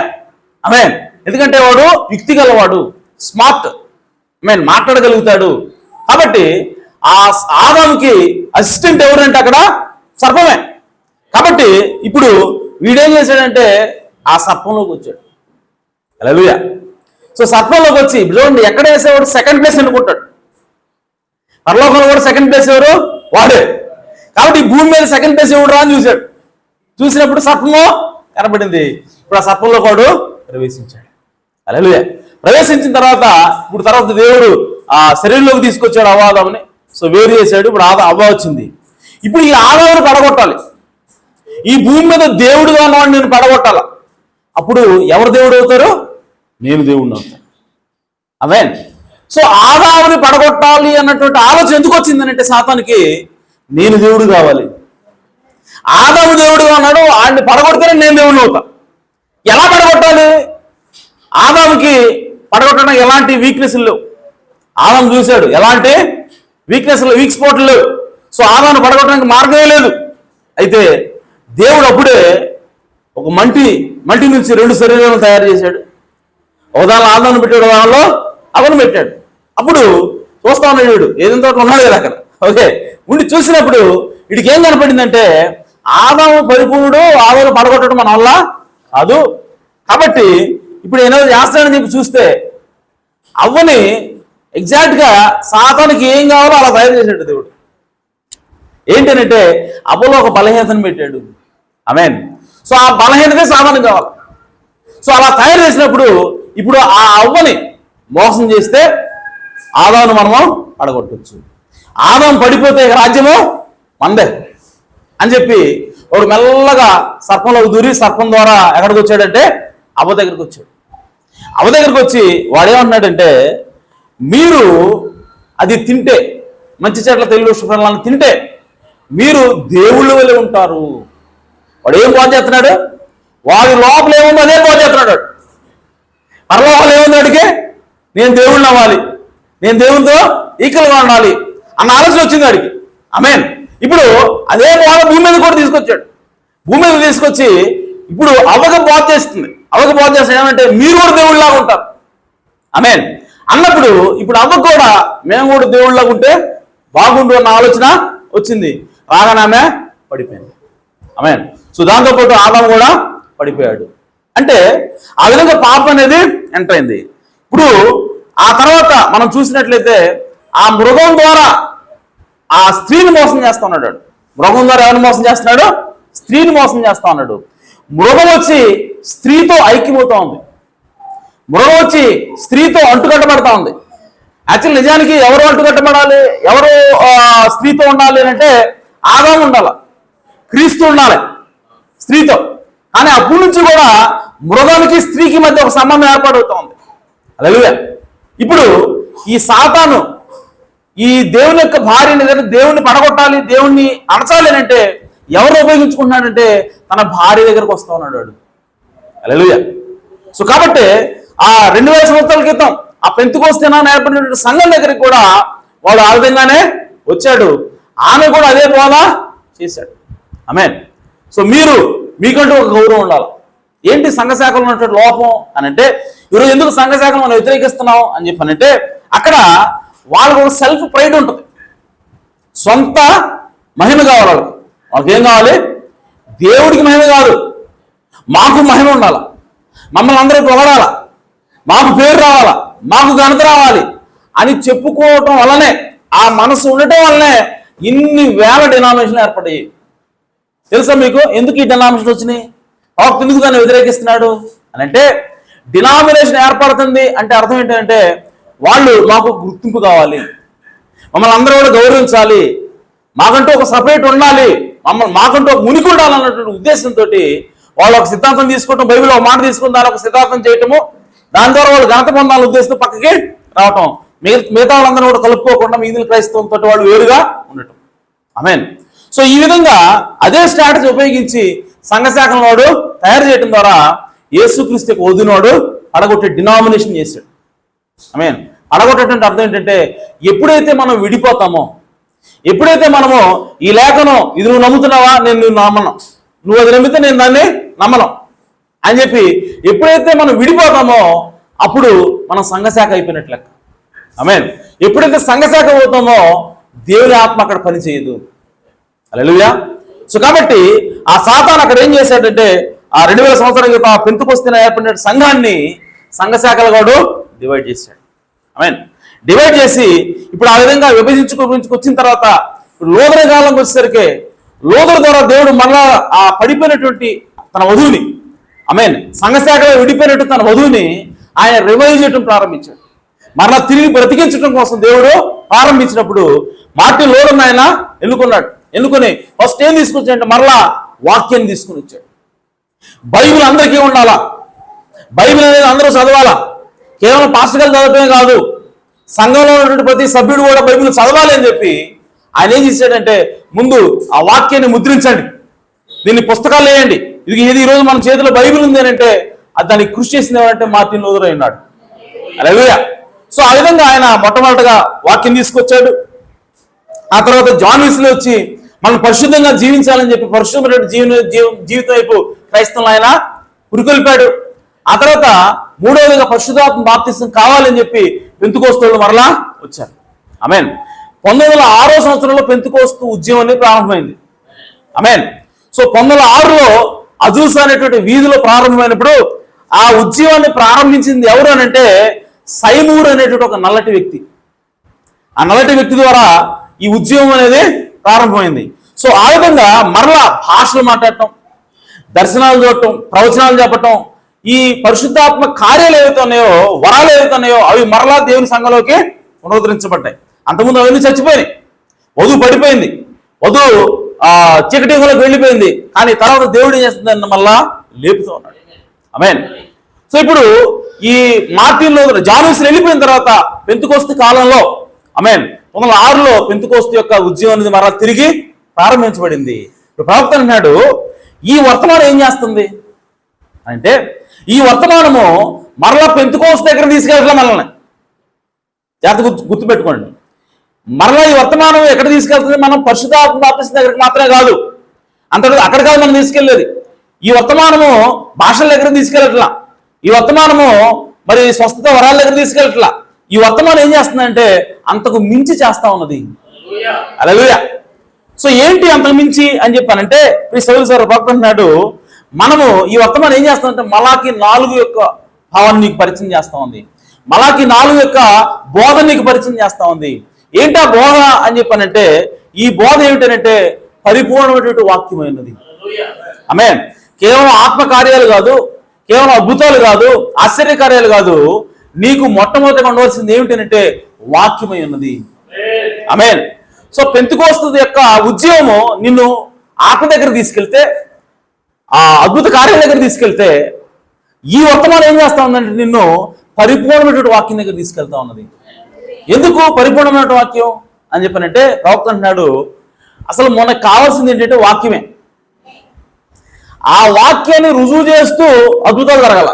ఆమె ఎందుకంటే వాడు యుక్తి గలవాడు, స్మార్ట్, మాట్లాడగలుగుతాడు. కాబట్టి ఆ ఆదాముకి అసిస్టెంట్ ఎవరంటే అక్కడ సర్పమే. కాబట్టి ఇప్పుడు వీడేం చేశాడంటే ఆ సర్పంలోకి వచ్చాడు. హల్లెలూయా. సో సర్పంలోకి వచ్చి చూడండి, ఎక్కడ వేసేవాడు? సెకండ్ ప్లేస్ అనుకుంటాడు. పరలోకంలో కూడా సెకండ్ ప్లేస్ ఎవరు? వాడే. కాబట్టి ఈ భూమి మీద సెకండ్ ప్లేస్ ఎవడు రా అని చూశాడు. చూసినప్పుడు సర్పము కనబడింది. ఇప్పుడు ఆ సర్పంలో వాడు ప్రవేశించాడు. హల్లెలూయా. ప్రవేశించిన తర్వాత దేవుడు ఆ శరీరంలోకి తీసుకొచ్చాడు ఆదాముని. సో వేరు చేశాడు. ఇప్పుడు అవ్వ వచ్చింది. ఇప్పుడు ఈ ఆదాముని పడగొట్టాలి. ఈ భూమి మీద దేవుడుగా ఉన్నవాడు నేను పడగొట్టాల. అప్పుడు ఎవరు దేవుడు అవుతారు? నేను దేవుడిని అవుతాను. ఆమేన్. సో ఆదాముని పడగొట్టాలి అన్నటువంటి ఆలోచన ఎందుకు వచ్చిందనంటే సాతానికి నేను దేవుడు కావాలి. ఆదాము దేవుడుగా ఉన్నాడు, ఆయన్ని పడగొడితేనే నేను దేవుడిని అవుతా. ఎలా పడగొట్టాలి? ఆదాముకి పడగొట్టడానికి ఎలాంటి వీక్నెస్లు లేవు. ఆదాము చూశాడు ఎలాంటి వీక్నెస్లు, వీక్ స్పాట్లు లేవు. సో ఆదాముని పడగొట్టడానికి మార్గమే లేదు. అయితే దేవుడు అప్పుడే ఒక మల్టీ నుంచి 2 శరీరాలను తయారు చేశాడు. ఒక దానిలో ఆదాముని పెట్టాడు, దానిలో అవను పెట్టాడు. అప్పుడు చూస్తా ఉన్నాడు వీడు, ఏదంతో ఉన్నాడు కదా అక్కడ. ఓకే, ఉండి చూసినప్పుడు వీడికి ఏం కనపడిందంటే ఆదాము పరిపూర్ణుడు, ఆదాము పడగొట్టడం మన వల్ల కాదు. కాబట్టి ఇప్పుడు ఏదో చేస్తాడని చెప్పి చూస్తే అవ్వని ఎగ్జాక్ట్గా సాతానికి ఏం కావాలో అలా తయారు చేశాడు దేవుడు. ఏంటంటే అవ్వలో ఒక బలహీనతను పెట్టాడు. ఆమేన్. సో ఆ బలహీనతే సాతానికి కావాలి. సో అలా తయారు చేసినప్పుడు ఇప్పుడు ఆ అవ్వని మోసం చేస్తే ఆదామును మనము పడగొట్టచ్చు. ఆదాము పడిపోతే రాజ్యము మందే అని చెప్పి వాడు మెల్లగా సర్పంలోకి దూరి సర్పం ద్వారా ఎక్కడికి వచ్చాడంటే అవ్వ దగ్గరికి వచ్చాడు. అవ్వ దగ్గరికి వచ్చి వాడేమంటున్నాడంటే మీరు అది తింటే, మంచి చెట్ల తెలుగు ఫలాలను తింటే మీరు దేవుళ్ళ వలె ఉంటారు. వాడు ఏం బాగు చేస్తున్నాడు? వాడి లోపల ఏముందో అదే బాగు చేస్తున్నాడు. పరలోకంలో ఏముంది వాడికి? నేను దేవుడిని అవ్వాలి, నేను దేవునితో ఈక్వల్గా ఉండాలి అన్న ఆలోచన వచ్చింది వాడికి. ఆమేన్. ఇప్పుడు అదే బాధ భూమి మీద కూడా తీసుకొచ్చాడు. భూమి మీద తీసుకొచ్చి ఇప్పుడు అవ్వకు బాధ చేస్తుంది. అవ్వకు బాధ చేస్తే ఏమంటే మీరు కూడా దేవుళ్ళలాగా ఉంటారు. ఆమేన్ అన్నప్పుడు ఇప్పుడు అవ్వకు కూడా మేము కూడా దేవుళ్ళలాగా ఉంటే బాగుండు అన్న ఆలోచన వచ్చింది. రాగానే ఆమె పడిపోయింది. ఆమేన్. సో దాంతోపాటు ఆదాము కూడా పడిపోయాడు. అంటే ఆ విధంగా పాపం అనేది ఎంటర్ అయింది. ఇప్పుడు ఆ తర్వాత మనం చూసినట్లయితే ఆ మృగం ద్వారా ఆ స్త్రీని మోసం చేస్తా ఉన్నాడు. మృగం ద్వారా ఎవరిని మోసం చేస్తున్నాడు? స్త్రీని మోసం చేస్తా ఉన్నాడు. మృగం వచ్చి స్త్రీతో ఐక్యమవుతా ఉంది. మృగం వచ్చి స్త్రీతో అంటుకట్టబడతా ఉంది. యాక్చువల్ నిజానికి ఎవరు అంటుకట్టబడాలి, ఎవరు స్త్రీతో ఉండాలి అంటే ఆదాము ఉండాలి, క్రీస్తు ఉండాలి స్త్రీతో. కానీ అప్పటి నుంచి కూడా మృగానికి స్త్రీకి మధ్య ఒక సంబంధం ఏర్పాటవుతా ఉంది. హల్లెలూయా. ఇప్పుడు ఈ సాతాను ఈ దేవుని యొక్క భార్యని, దేవుణ్ణి పడగొట్టాలి, దేవుణ్ణి అణచాలి అంటే ఎవరు ఉపయోగించుకుంటున్నాడంటే తన భార్య దగ్గరకు వస్తా ఉన్నాడు వాడు. హల్లెలూయా. సో కాబట్టి ఆ 2000 సంవత్సరాల క్రితం ఆ పెంతెకోస్తేనా ఏర్పడినటువంటి సంఘం దగ్గరికి కూడా వాడు ఆ విధంగానే వచ్చాడు. ఆమె కూడా అదే బోధ చేశాడు. ఆమేన్. సో మీకంటూ ఒక గౌరవం ఉండాలి. ఏంటి సంఘశాఖలో ఉన్నటువంటి లోపం అని అంటే, ఈరోజు ఎందుకు సంఘశాఖను మనం వ్యతిరేకిస్తున్నాం అని చెప్పానంటే అక్కడ వాళ్ళకు ఒక సెల్ఫ్ ప్రైడ్ ఉంటుంది. సొంత మహిమ కావాలి వాళ్ళకి. ఏం కావాలి? దేవుడికి మహిమ కాదు, మాకు మహిమ ఉండాలి, మమ్మల్ని అందరూ పొగడాల, మాకు పేరు రావాలా, మాకు ఘనత రావాలి అని చెప్పుకోవటం వల్లనే, ఆ మనసు ఉండటం వల్లనే ఇన్ని వేల డినామినేషన్లు ఏర్పడ్డాయి. తెలుసా మీకు ఎందుకు ఈ డినామినేషన్ వచ్చినాయి? ప్రవక్త ఎందుకు దాన్ని వ్యతిరేకిస్తున్నాడు అని అంటే, డినామినేషన్ ఏర్పడుతుంది అంటే అర్థం ఏంటంటే వాళ్ళు మాకు గుర్తింపు కావాలి, మమ్మల్ని అందరూ కూడా గౌరవించాలి, మాకంటూ ఒక సపరేట్ ఉండాలి, మాకంటూ ఒక ఉనికి ఉండాలన్నటువంటి ఉద్దేశంతో వాళ్ళు ఒక సిద్ధాంతం తీసుకోవటం, బైబిల్ ఒక మాట తీసుకుని దాని ఒక సిద్ధాంతం చేయటము, దాని ద్వారా వాళ్ళు ఘనత పొందాలని ఉద్దేశంతో పక్కకి రావటం, మిగతా వాళ్ళందరూ కూడా కలుపుకోకుండా మిగిలిన క్రైస్తవంతో వాళ్ళు వేరుగా ఉండటం. ఆమేన్. సో ఈ విధంగా అదే స్ట్రాటజీ ఉపయోగించి సంఘశాఖలను వాడు తయారు చేయడం ద్వారా యేసుక్రీస్తు యొక్క వదినోడు అడగొట్టే డినామినేషన్ చేశాడు. ఆమేన్. అడగొట్టేటువంటి అర్థం ఏంటంటే ఎప్పుడైతే మనం విడిపోతామో, ఎప్పుడైతే మనము ఈ లేఖనం ఇది నువ్వు నమ్ముతున్నావా, నేను నువ్వు నమ్మను, నువ్వు అది నమ్మితే నేను దాన్ని నమ్మను అని చెప్పి ఎప్పుడైతే మనం విడిపోతామో అప్పుడు మనం సంఘశాఖ అయిపోయినట్లు లెక్క. ఆమేన్. ఎప్పుడైతే సంఘశాఖ అవుతామో దేవుని ఆత్మ అక్కడ పని చేయదు. హల్లెలూయా. సో కాబట్టి ఆ సాతాను అక్కడ ఏం చేశాడంటే ఆ 2000 సంవత్సరాల క్రితం ఆ పెంతెకొస్తేనే ఏర్పడిన సంఘాన్ని సంఘశాఖలుగా వాడు డివైడ్ చేశాడు. ఆమేన్. డివైడ్ చేసి ఇప్పుడు ఆ విధంగా విభజించుకొచ్చిన తర్వాత లోదర కాలంకి వచ్చేసరికి లోదర ద్వారా దేవుడు మళ్ళా ఆ పడిపోయినటువంటి తన వధువుని, ఆమేన్, సంఘశాఖలో విడిపోయినట్టు తన వధువుని ఆయన రివైవ్ చేయడం ప్రారంభించాడు. మరలా తిరిగి బ్రతికించడం కోసం దేవుడు ప్రారంభించినప్పుడు మార్టిన్ లోదర్ని ఆయన ఎన్నుకొని ఫస్ట్ ఏం తీసుకొచ్చాడంటే మరలా వాక్యాన్ని తీసుకుని వచ్చాడు. బైబిల్ అందరికీ ఉండాలా, బైబిల్ అనేది అందరూ చదవాలా, కేవలం పాస్టర్ గారు చదవటమే కాదు, సంఘంలో ఉన్నటువంటి ప్రతి సభ్యుడు కూడా బైబిల్ చదవాలి అని చెప్పి ఆయన ఏం చేశాడంటే ముందు ఆ వాక్యాన్ని ముద్రించండి, దీన్ని పుస్తకాలు వేయండి, ఇది ఈరోజు మన చేతిలో బైబిల్ ఉంది అని అంటే అది దానికి కృషి చేసింది ఎవరంటే మార్టిన్ లూథర్ ఉన్నాడు. హల్లెలూయా. సో ఆ విధంగా ఆయన మొట్టమొదటిగా వాక్యం తీసుకొచ్చాడు. ఆ తర్వాత జాన్ వెస్లీ వచ్చి మనం పరిశుద్ధంగా జీవించాలని చెప్పి పరిశుద్ధమైన జీవితం వైపు క్రైస్తవులు ఆయన పురికొల్పాడు. ఆ తర్వాత మూడవదిగా పరిశుద్ధాత్మ బాప్తిసం కావాలని చెప్పి పెంతెకొస్తేయులు మరలా వచ్చారు. ఆమేన్. 1906 సంవత్సరంలో పెంతెకొస్తు ఉద్యమం అనేది ప్రారంభమైంది. ఆమేన్. సో 1906లో అజూసా అనేటువంటి వీధిలో ప్రారంభమైనప్పుడు ఆ ఉద్యమాన్ని ప్రారంభించింది ఎవరు అని అంటే సైమూర్ అనేటువంటి ఒక నల్లటి వ్యక్తి. ఆ నల్లటి వ్యక్తి ద్వారా ఈ ఉద్యమం అనేది ప్రారంభమైంది. సో ఆ విధంగా మరలా భాషలు మాట్లాడటం, దర్శనాలు చూడటం, ప్రవచనాలు చెప్పటం, ఈ పరిశుద్ధాత్మ కార్యాలు ఏవైతే ఉన్నాయో, వరాలు ఏవైతే ఉన్నాయో అవి మరలా దేవుని సంఘంలోకి పునరుద్ధరించబడ్డాయి. అంతకుముందు అవన్నీ చచ్చిపోయినాయి, వధువు పడిపోయింది, వధువు చీకటిలోకి వెళ్ళిపోయింది. కానీ తర్వాత దేవుడు ఏం చేస్తుందని మళ్ళా లేపుతూ ఉన్నాడు. ఆమేన్. సో ఇప్పుడు ఈ మార్టిన్ లూథర్, జాన్ వెస్లీ వెళ్ళిపోయిన తర్వాత పెంతెకొస్తు కాలంలో, ఆమేన్, 1906లో పెంతెకొస్తు యొక్క ఉద్యమం అనేది మరలా తిరిగి ప్రారంభించబడింది. ఇప్పుడు ప్రవక్త అన్నాడు ఈ వర్తమానం ఏం చేస్తుంది అంటే ఈ వర్తమానము మరలా పెంతెకొస్తు దగ్గర తీసుకెళ్ళట్లా మనల్ని. జాగ్రత్త గుర్తుపెట్టుకోండి. మరలా ఈ వర్తమానం ఎక్కడ తీసుకెళ్తుంది? మనం పరిశుద్ధాత్మ బాప్తిసం దగ్గరికి మాత్రమే కాదు, అక్కడ కాదు మనం తీసుకెళ్ళేది. ఈ వర్తమానము భాషల దగ్గర తీసుకెళ్ళట్లా, ఈ వర్తమానము మరి స్వస్థత వరాల దగ్గర తీసుకెళ్ళట్లా. ఈ వర్తమానం ఏం చేస్తుందంటే అంతకు మించి చేస్తా ఉన్నది. హల్లెలూయా. సో ఏంటి అంతకు మించి అని చెప్పానంటే ఈ సౌలు సార్ భక్తుడు అన్నాడు మనము ఈ వర్తమానం ఏం చేస్తామంటే మలాకి 4 యొక్క భావాన్ని నీకు పరిచయం చేస్తా ఉంది, మలాకి 4 యొక్క బోధ నీకు పరిచయం చేస్తా ఉంది. ఏంటా బోధ అని చెప్పానంటే ఈ బోధ ఏమిటంటే పరిపూర్ణమైనటువంటి వాక్యమైనది. ఆమేన్. కేవలం ఆత్మకార్యాలు కాదు, కేవలం అద్భుతాలు కాదు, ఆశ్చర్యకార్యాలు కాదు, నీకు మొట్టమొదటిగా ఉండవలసింది ఏమిటంటే వాక్యమై ఉన్నది. ఆమేన్. సో పెంతెకొస్తు యొక్క ఉద్యమము నిన్ను ఆత్మ దగ్గర తీసుకెళ్తే, ఆ అద్భుత కార్యాల దగ్గర తీసుకెళ్తే, ఈ వర్తమానం ఏం చేస్తా ఉందంటే నిన్ను పరిపూర్ణమైనటువంటి వాక్యం దగ్గర తీసుకెళ్తా ఉన్నది. ఎందుకు పరిపూర్ణమైన వాక్యం అని చెప్పానంటే ప్రవక్త అంటున్నాడు అసలు మనకు కావాల్సింది ఏంటంటే వాక్యమే. ఆ వాక్యాన్ని రుజువు చేస్తూ అద్భుతాలు జరగాల.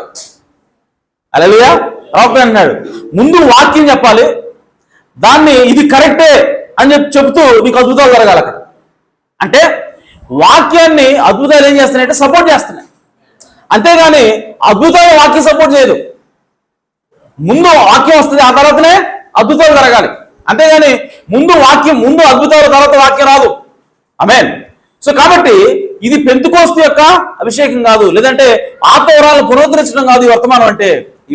హల్లెలూయా. ప్రవక్త అంటున్నాడు ముందు వాక్యం చెప్పాలి, దాన్ని ఇది కరెక్టే అని చెప్తూ నీకు అద్భుతాలు జరగాలి అక్కడ. అంటే వాక్యాన్ని అద్భుతాలు ఏం చేస్తున్నాయంటే సపోర్ట్ చేస్తున్నాయి, అంతేగాని అద్భుతాలు వాక్యం సపోర్ట్ చేయదు. ముందు వాక్యం వస్తుంది, ఆ తర్వాతనే అద్భుతాలు జరగాలి, అంతేగాని ముందు అద్భుతాలు తర్వాత వాక్యం రాదు. ఆమేన్. సో కాబట్టి ఇది పెంతెకొస్తు యొక్క అభిషేకం కాదు, లేదంటే ఆత్మవరాలను పునరుద్ధరించడం కాదు. ఈ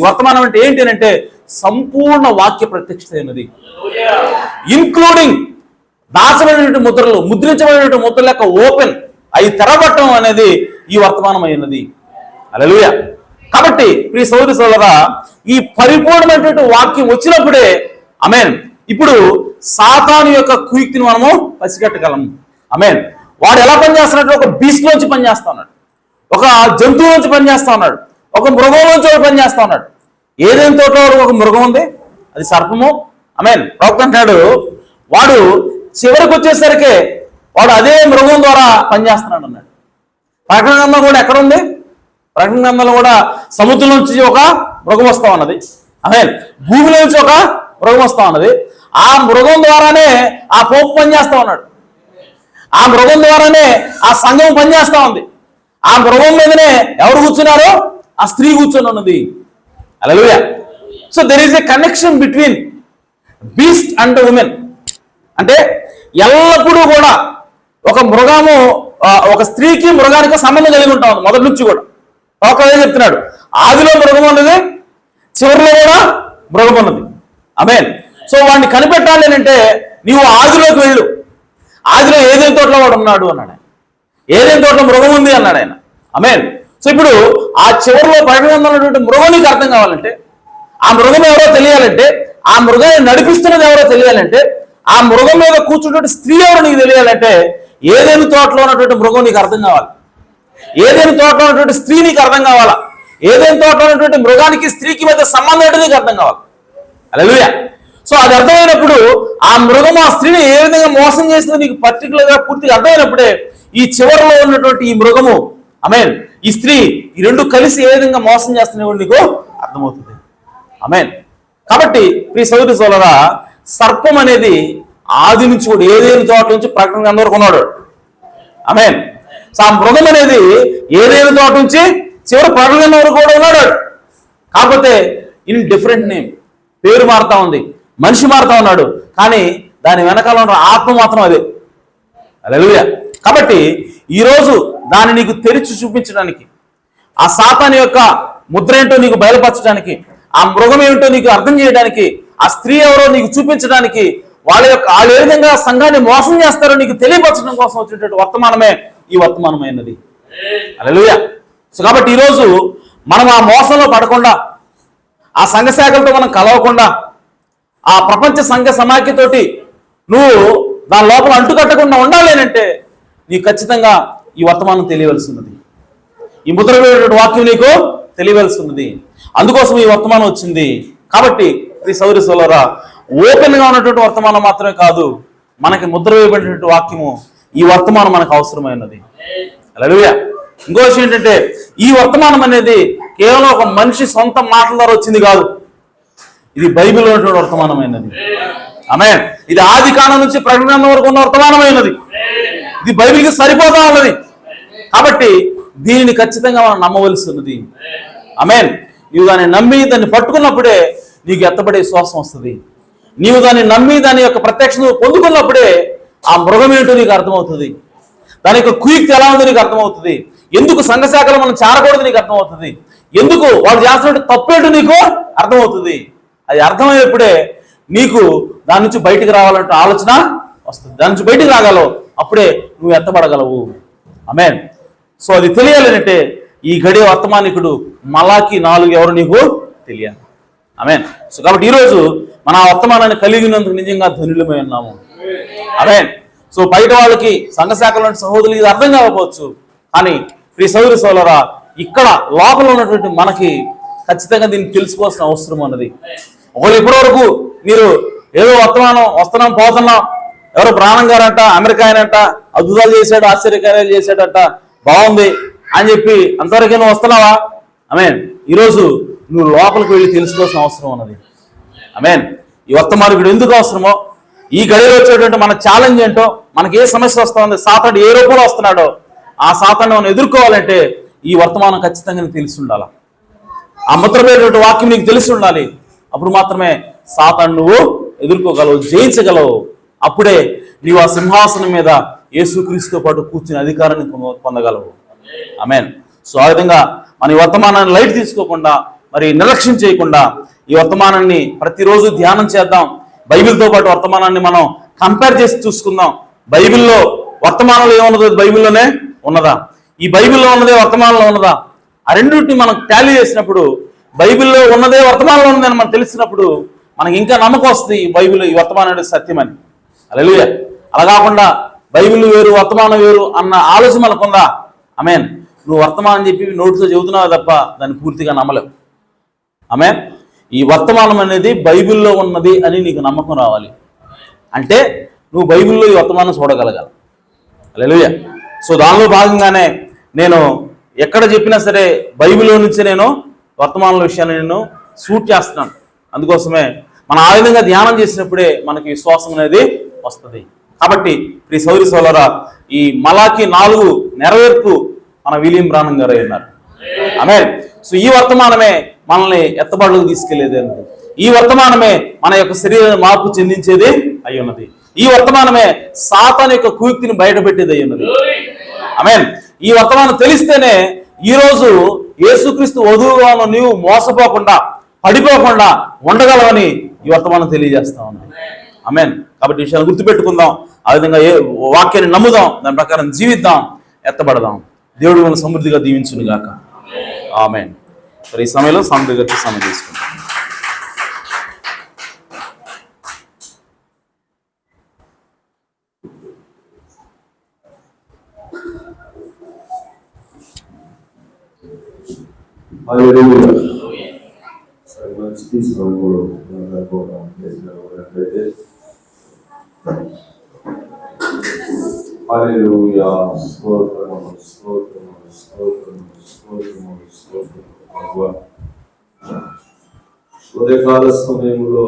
వర్తమానం అంటే ఏంటి అంటే సంపూర్ణ వాక్య ప్రత్యక్షత అయినది, ఇన్క్లూడింగ్ దాచబడినటువంటి ముద్రలు, ముద్రించబడినటువంటి ముద్రల యొక్క ఓపెన్ అవి తెరబట్టడం అనేది ఈ వర్తమానం అయినది. హల్లెలూయా. కాబట్టి ప్రియ సోదరి సోదరా, ఈ పరిపూర్ణమైనటువంటి వాక్యం వచ్చినప్పుడే ఆమేన్ ఇప్పుడు సాతాను యొక్క కుయుక్తిని మనము పసిగట్టగలము. ఆమేన్. వాడు ఎలా పనిచేస్తున్నాడు? ఒక బీస్ట్ నుంచి పనిచేస్తా ఉన్నాడు, ఒక జంతువు నుంచి పనిచేస్తా ఉన్నాడు, ఒక మృగం నుంచి పనిచేస్తా ఉన్నాడు. ఏదైనా తోటలో ఒక మృగం ఉంది, అది సర్పము. ఆమేన్. ప్రవక్త అంటాడు వాడు చివరికి వచ్చేసరికి వాడు అదే మృగం ద్వారా పనిచేస్తున్నాడు అన్నాడు. ప్రకటన గ్రంథం కూడా ఎక్కడ ఉంది? ప్రకటన గ్రంథంలో కూడా సముద్రం నుంచి ఒక మృగం వస్తా ఉన్నది, అదే భూమిలో నుంచి ఒక మృగం వస్తా ఉన్నది. ఆ మృగం ద్వారానే ఆ పోపు పనిచేస్తా ఉన్నాడు, ఆ మృగం ద్వారానే ఆ సంఘం పనిచేస్తా ఉంది. ఆ మృగం మీదనే ఎవరు కూర్చున్నారో? ఆ స్త్రీ కూర్చొని ఉన్నది. Hallelujah. So there is a connection between beast and woman. అంటే ఎల్లప్పుడూ కూడా ఒక మృగము, ఒక స్త్రీకి మృగానికి సంబంధం కలిగి ఉంటాం మొదటి నుంచి కూడా. ఒకడే చెప్తున్నాడు, ఆదిలో మృగం ఉన్నది, చివరిలో కూడా మృగం ఉన్నది. ఆమేన్. సో వాడిని కనిపెట్టాలి అంటే నీవు ఆదిలోకి వెళ్ళు. ఆదిలో ఏదేని తోటలో వాడు ఉన్నాడు అన్నాడు ఆయన. ఏదేని తోటలో మృగం ఉంది అన్నాడు ఆయన. ఆమేన్. సో ఇప్పుడు ఆ చివరిలో ప్రకటనటువంటి మృగం నీకు అర్థం కావాలంటే, ఆ మృగం ఎవరో తెలియాలంటే, ఆ మృగాన్ని నడిపిస్తున్నది ఎవరో తెలియాలంటే, ఆ మృగం మీద కూర్చున్నటువంటి స్త్రీ ఎవరో నీకు తెలియాలంటే, ఏదేని తోటలో ఉన్నటువంటి మృగం నీకు అర్థం కావాలి, ఏదేని తోటలో ఉన్నటువంటి స్త్రీ నీకు అర్థం కావాలా, ఏదేని తోటలో ఉన్నటువంటి మృగానికి స్త్రీకి మధ్య సంబంధం ఏంటో నీకు అర్థం కావాలి. హల్లెలూయా. సో అది అర్థమైనప్పుడు ఆ మృగం ఆ స్త్రీని ఏ విధంగా మోసం చేసిందో నీకు పర్టికులర్గా పూర్తిగా అర్థమైనప్పుడే ఈ చివరిలో ఉన్నటువంటి ఈ మృగము, ఆమేన్, ఈ స్త్రీ, ఈ రెండు కలిసి ఏ విధంగా మోసం చేస్తున్నాయో నీకు అర్థమవుతుంది. ఆమేన్. కాబట్టి ప్రియ సోదరి సోదరా, సర్పం అనేది ఆది నుంచి కూడా ఏదేని తోట నుంచి ప్రకటన గ్రంథం వరకు ఉన్నాడు. ఆమేన్. సో ఆ మృగం అనేది ఏదేని తోట నుంచి చివరి ప్రకటన గ్రంథం వరకు కూడా ఉన్నాడు. కాకపోతే ఇన్ డిఫరెంట్ నేమ్, పేరు మారుతా ఉంది, మనిషి మారుతా ఉన్నాడు, కానీ దాని వెనకాల ఉన్న ఆత్మ మాత్రం అదే. హల్లెలూయా. కాబట్టి ఈరోజు దాన్ని నీకు తెరిచి చూపించడానికి, ఆ సాతాను యొక్క ముద్ర ఏంటో నీకు బయలుపరచడానికి, ఆ మృగం ఏమిటో నీకు అర్థం చేయడానికి, ఆ స్త్రీ ఎవరో నీకు చూపించడానికి, వాళ్ళు ఏ విధంగా సంఘాన్ని మోసం చేస్తారో నీకు తెలియపరచడం కోసం వచ్చేటటువంటి వర్తమానమే ఈ వర్తమానమైనది. హల్లెలూయా. సో కాబట్టి ఈరోజు మనం ఆ మోసంలో పడకుండా, ఆ సంఘ శాఖలతో మనం కలవకుండా, ఆ ప్రపంచ సంఘ సమాఖ్యతోటి నువ్వు దాని లోపల అంటుకట్టకుండా ఉండాలి అంటే నీకు ఖచ్చితంగా ఈ వర్తమానం తెలియవలసి ఉన్నది, ఈ ముద్రమైనటువంటి వాక్యం నీకు తెలియవలసి ఉన్నది. అందుకోసం ఈ వర్తమానం వచ్చింది. కాబట్టి ఈ సౌరి సోలరా, ఓపెన్గా ఉన్నటువంటి వర్తమానం మాత్రమే కాదు, మనకి ముద్ర వేయబడినటువంటి వాక్యము, ఈ వర్తమానం మనకు అవసరమైనది. హల్లెలూయా. ఇంకో విషయం ఏంటంటే, ఈ వర్తమానం అనేది కేవలం ఒక మనిషి సొంత మాటల ద్వారా వచ్చింది కాదు, ఇది బైబిల్లో ఉన్నటువంటి వర్తమానమైనది. ఆమేన్. ఇది ఆది కాలం నుంచి ప్రకటన వరకు ఉన్న వర్తమానమైనది. ఇది బైబిల్కి సరిపోతా ఉన్నది. కాబట్టి దీనిని ఖచ్చితంగా మనం నమ్మవలసి ఉన్నది. ఆమేన్. నీవు దాన్ని నమ్మి దాన్ని పట్టుకున్నప్పుడే నీకు ఎత్తబడే విశ్వాసం వస్తుంది. నీవు దాన్ని నమ్మి దాని యొక్క ప్రత్యక్షను పొందుకున్నప్పుడే ఆ మృగం ఏంటో నీకు అర్థమవుతుంది, దాని యొక్క కుయుక్తి ఎలా ఉందో నీకు అర్థమవుతుంది, ఎందుకు సంఘ శాఖలో మనం చేరకూడదు నీకు అర్థమవుతుంది, ఎందుకు వాళ్ళు చేస్తున్నట్టు తప్పేంటో నీకు అర్థమవుతుంది. అది అర్థమయ్యేప్పుడే నీకు దాని నుంచి బయటికి రావాలంటే ఆలోచన వస్తుంది, దాని నుంచి బయటికి రాగలవు, అప్పుడే నువ్వు ఎత్తబడగలవు. ఆమేన్. సో అది తెలియాలంటే ఈ గడియ వర్తమానికుడు మలాకి 4 ఎవరు నీకు తెలియాలి. ఆమేన్. సో కాబట్టి ఈరోజు మన ఆ వర్తమానాన్ని కలిగినందుకు నిజంగా ధన్యులమై ఉన్నాము. ఆమేన్. సో బయట వాళ్ళకి సంఘ శాఖలోని సహోదరులు ఇది అర్థం కాకపోవచ్చు, కానీ ప్రియ సహోదరి సోదరా, ఇక్కడ లోపల ఉన్నటువంటి మనకి ఖచ్చితంగా దీన్ని తెలుసుకోవాల్సిన అవసరం అన్నది. ఒకళ్ళు ఇప్పటివరకు మీరు ఏదో వర్తమానం వస్తున్నాం పోతున్నాం, ఎవరో ప్రాణం గారంట, అమెరికా ఆయనంట, అద్భుతాలు చేశాడు, ఆశ్చర్యకార్యాలు చేశాడట, బాగుంది అని చెప్పి అంతవరకే నువ్వు వస్తున్నావా? ఆమేన్. ఈరోజు నువ్వు లోపలికి వెళ్ళి తెలుసుకోవాల్సిన అవసరం ఉన్నది. ఆమేన్. ఈ వర్తమానికుడు ఎందుకు అవసరమో, ఈ గడిలో వచ్చేటువంటి మన ఛాలెంజ్ ఏంటో, మనకి ఏ సమస్య వస్తుంది, సాతాను ఏ రూపంలో వస్తున్నాడో, ఆ సాతాను మనం ఎదుర్కోవాలంటే ఈ వర్తమానం ఖచ్చితంగా నీకు తెలిసి ఉండాలి. ఆ ముద్రమైనటువంటి వాక్యం నీకు తెలిసి ఉండాలి. అప్పుడు మాత్రమే సాతాను నువ్వు ఎదుర్కోగలవు, జయించగలవు. అప్పుడే నీవు ఆ సింహాసనం మీద యేసుక్రీస్తుతో పాటు కూర్చుని అధికారాన్ని పొందగలవు. ఆమేన్. సో ఆ విధంగా మన ఈ వర్తమానాన్ని లైట్ తీసుకోకుండా, మరి నిర్లక్ష్యం చేయకుండా ఈ వర్తమానాన్ని ప్రతిరోజు ధ్యానం చేద్దాం. బైబిల్తో పాటు వర్తమానాన్ని మనం కంపేర్ చేసి చూసుకుందాం. బైబిల్లో వర్తమానంలో ఏమున్నదో బైబిల్లోనే ఉన్నదా, ఈ బైబిల్లో ఉన్నదే వర్తమానంలో ఉన్నదా, ఆ రెండింటిని మనం టాలీ చేసినప్పుడు బైబిల్లో ఉన్నదే వర్తమానంలో ఉన్నదని మనం తెలిసినప్పుడు మనకి ఇంకా నమ్మకం వస్తుంది ఈ బైబిల్, ఈ వర్తమానం అనేది సత్యమని. హల్లెలూయా. అలా కాకుండా బైబిల్ వేరు వర్తమానం వేరు అన్న ఆలోచన మనకుందా? ఆమేన్. నువ్వు వర్తమానం చెప్పి నోటితో చెబుతున్నావు తప్ప దాన్ని పూర్తిగా నమ్మలేవు. ఆమేన్. ఈ వర్తమానం అనేది బైబిల్లో ఉన్నది అని నీకు నమ్మకం రావాలి అంటే నువ్వు బైబిల్లో ఈ వర్తమానం చూడగలగాలి. హల్లెలూయా. సో దానిలో భాగంగానే నేను ఎక్కడ చెప్పినా సరే బైబిల్లో నుంచి నేను వర్తమానాల విషయాన్ని నేను షూట్ చేస్తున్నాను. అందుకోసమే మనం ఆ విధంగా ధ్యానం చేసినప్పుడే మనకి విశ్వాసం అనేది వస్తుంది. కాబట్టి ప్రియ సౌరి సోదరా, ఈ మలాకి 4 నెరవేర్పు మన విలియం బ్రానమ్ గారు అన్నారు. ఆమేన్. సో ఈ వర్తమానమే మనల్ని ఎత్తబడులకు తీసుకెళ్లేది అన్నది. ఈ వర్తమానమే మన యొక్క శరీరాన్ని మార్పు చెందించేది అయి ఉన్నది. ఈ వర్తమానమే సాతాను యొక్క కుయుక్తిని బయటపెట్టేది అయి ఉన్నది. ఆమేన్. ఈ వర్తమానం తెలిస్తేనే ఈరోజు యేసుక్రీస్తు వధువుగా నీవు మోసపోకుండా పడిపోకుండా ఉండగలవని ఈ వర్తమానం తెలియజేస్తా ఉంది. ఆమేన్. కాబట్టి విషయాలు గుర్తుపెట్టుకుందాం, ఆ విధంగా వాక్యాన్ని నమ్ముదాం, దాని ప్రకారం జీవిద్దాం, ఎత్తబడదాం. దేవుడు మనం సమృద్ధిగా దీవించును గాక. ఆమేన్. మరి ఈ సమయంలో సమృద్ధిగా సమయం తీసుకుంటాం. ఉదయకాల సమయంలో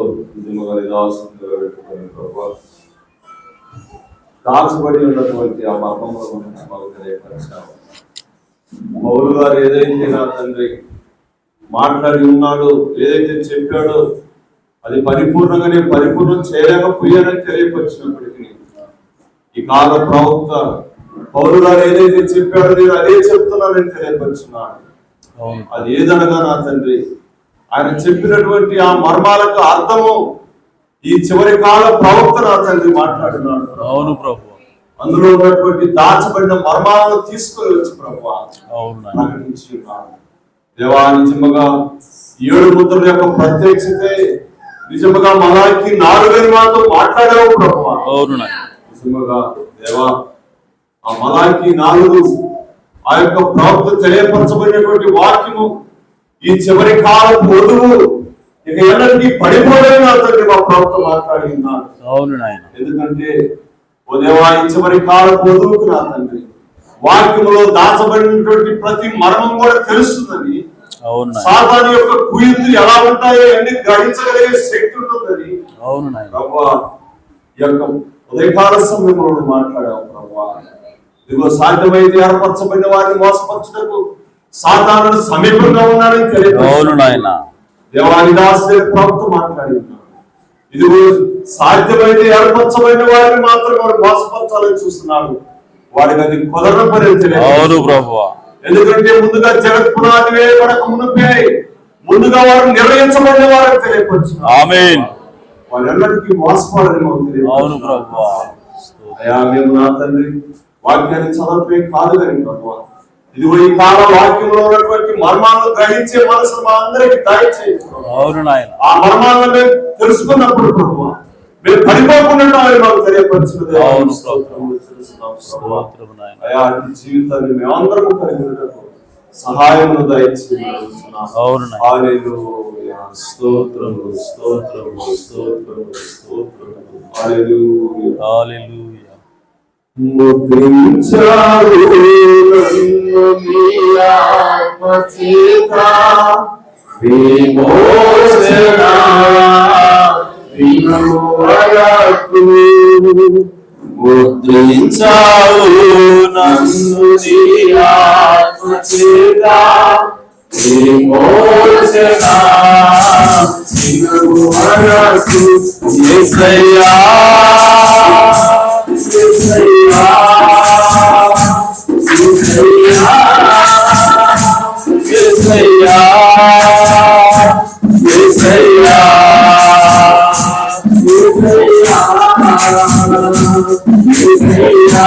దాచబడి ఉన్నటువంటి ఆ మర్మముల గురించి మాకు తెలియపరిచాము. పౌలు గారు ఏదైతే నా తండ్రి మాట్లాడి ఉన్నాడో, ఏదైతే చెప్పాడో అది పరిపూర్ణంగానే పరిపూర్ణం చేయలేకపోయాడని తెలియపరిచినప్పటికీ ఈ కాల ప్రవక్త పౌలు గారు ఏదైతే చెప్పాడో నేను అదే చెప్తున్నానని తెలియపరిచున్నాడు. అది ఏదనగా నా తండ్రి ఆయన చెప్పినటువంటి ఆ మర్మాలకు అర్థము ఈ చివరి కాల ప్రవక్త నా తండ్రి మాట్లాడినాడు. అవును ప్రభు. అందులో ఉన్నటువంటి దాచబడిన మర్మాలను తీసుకొని వచ్చి ప్రభు ప్రకటించి ఉన్నాడు. దేవా, నిజముగా 7 ముద్రల యొక్క ప్రత్యక్షతే నిజముగా మలాకి 4 మాతో మాట్లాడావు ప్రభు. నిజముగా దేవా, ఆ మలాకి 4 ఆ యొక్క ప్రవక్త తెలియపరచబడినటువంటి వాక్యము ఈ చివరి కాలపు వధువు ఇక ఎన్నటికీ పడిపోలేని నా తండ్రి మా ప్రవక్త మాట్లాడి ఉన్నాడు. ఎందుకంటే ఓ దేవా, ఈ చివరి కాలపు వధువుకు నా తండ్రి వాక్యములో దాచబడినటువంటి ప్రతి మర్మం కూడా తెలుస్తుందని, సాతాను యొక్క కుయుక్తులు ఎలా ఉంటాయో అన్ని గ్రహించగలిగే శక్తి ఉంటుందని ప్రభువా ఈ యొక్క ఉదయకాల సమయంలో మాట్లాడావు ప్రభువా. ఇదిగో సాధ్యమైతే ఏర్పరచబడిన వారిని మోసపరచుటకు సాతాను సమీపంగా ఉన్నాడని తెలియదు. దేవాని దాసు ప్రభుత్వం మాట్లాడి ఉన్నాడు. ఇదిగో సాధ్యమైతే ఏర్పరచబడిన వారిని మాత్రం వాడు మోసపరచాలని చూస్తున్నాడు. వాడికి అది కుదరని పని తెలియదు. ఎందుకంటే ముందుగా జగత్ పునాది వేయబడక మునుపే ముందుగా వారు నిర్ణయించబడిన వారికి తెలియపరుచున్నారు. ఆమేన్. వాళ్ళెన్నటికీ మోసపోవాలని మాకు తెలియదు. అయ్యా, మేము నా తండ్రి వాక్యాన్ని చదవటమే కాదు కానీ ప్రభువా, ఇదిగో ఈ కాల వాక్యంలో ఉన్నటువంటి మర్మాలను గ్రహించే మనసు మా అందరికి దయచేసి ఆ మర్మాలను మేము తెలుసుకున్నప్పుడు ప్రభువా మేము పడిపోకుండా మాకు తెలియపరిచినది. అయ్యా, జీవితాన్ని మేమందరము కలిగి సహాయమును దయచేస్తున్నాము. హల్లెలూయా, స్తోత్రము స్తోత్రము స్తోత్రము స్తోత్రము. హల్లెలూయా, హల్లెలూయా. ముద్రించావు నన్ను నీ ఆత్మచేత విమోచన విమోచనకు. ముద్రించావు నన్ను నీ ఆత్మచేత విమోచన విమోచనకు. యేసయ్యా యేసయ్యా యేసయ్యా యేసయ్యా యేసయ్యా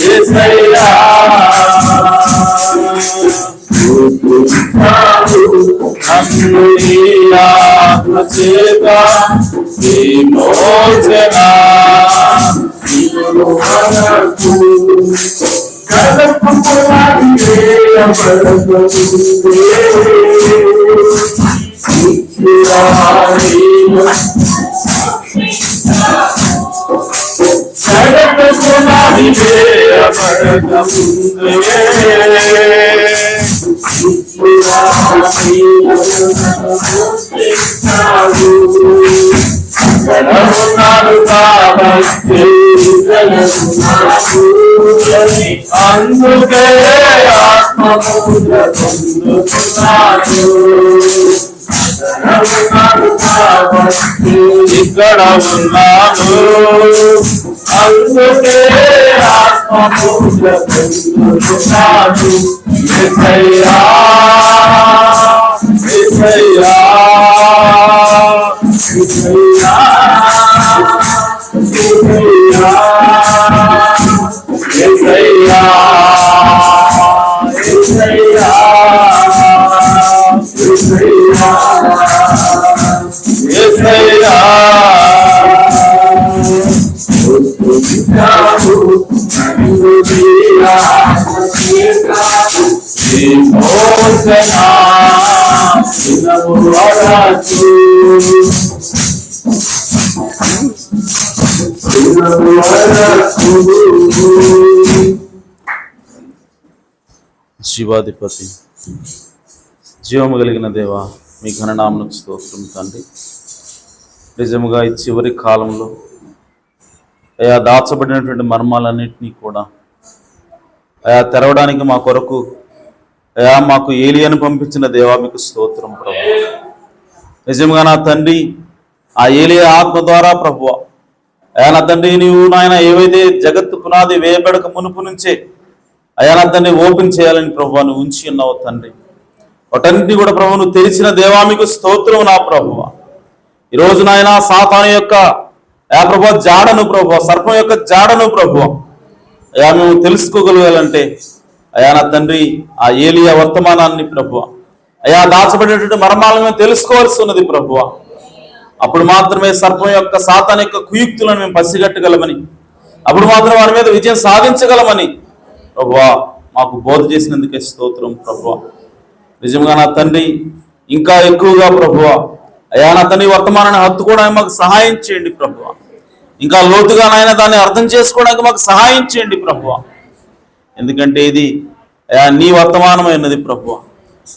యేసయ్యా నన్ను నీ ఆత్మచేత విమోచన విమోచనకు. అందుకే ఆత్మముద్ర పొందుతున్నాను. ఇక్కడ ఉన్నాను, అందుకే ఆత్మముద్ర పొందుతున్నాను. యేసయ్యా యేసయ్యా యేసయ్యా యేసయ్యా యేసయ్యా యేసయ్యా యేసయ్యా జీవాధిపతి, జీవము కలిగిన దేవా, మీ ఘననామమునకు స్తోత్రం తండ్రి. నిజముగా ఈ చివరి కాలంలో అయా దాచబడినటువంటి మర్మాలన్నింటినీ కూడా అయా తెరవడానికి మా కొరకు అయా మాకు ఏలియాను పంపించిన దేవా మీకు స్తోత్రం ప్రభు. నిజంగా నా తండ్రి, ఆ ఏలియా ఆత్మ ద్వారా ప్రభువా అయా నా తండ్రి, నీవు నాయన ఏవైతే జగత్తు పునాది వేయబడక మునుపు నుంచే అయా నా తండ్రి ఓపెన్ చేయాలని ప్రభు నువ్వు ఉంచి ఉన్నావు తండ్రి. వాటన్నింటినీ కూడా ప్రభు నువ్వు తెరిచిన దేవా మీకు స్తోత్రం నా ప్రభువ. ఈరోజు నాయన సాతాను యొక్క అయా ప్రభు జాడను ప్రభు, సర్పం యొక్క జాడను ప్రభు అయా మేము తెలుసుకోగలగాలంటే అయా నా తండ్రి ఆ ఏలియా వర్తమానాన్ని ప్రభు అయా దాచబడినటువంటి మర్మాలను మేము తెలుసుకోవాల్సి ఉన్నది ప్రభు. అప్పుడు మాత్రమే సర్పం యొక్క సాతాను యొక్క కుయుక్తులను మేము పసిగట్టగలమని, అప్పుడు మాత్రం వారి మీద విజయం సాధించగలమని ప్రభువా మాకు బోధ చేసినందుకే స్తోత్రం ప్రభువా. నిజంగా నా తండ్రి ఇంకా ఎక్కువగా ప్రభువా అయా నా తండ్రి వర్తమానాన్ని హత్తుకోవడానికి మాకు సహాయం చేయండి ప్రభువా. ఇంకా లోతుగా నాయన దాన్ని అర్థం చేసుకోవడానికి మాకు సహాయం చేయండి ప్రభువా. ఎందుకంటే ఇది అయా నీ వర్తమానమైనది ప్రభువా.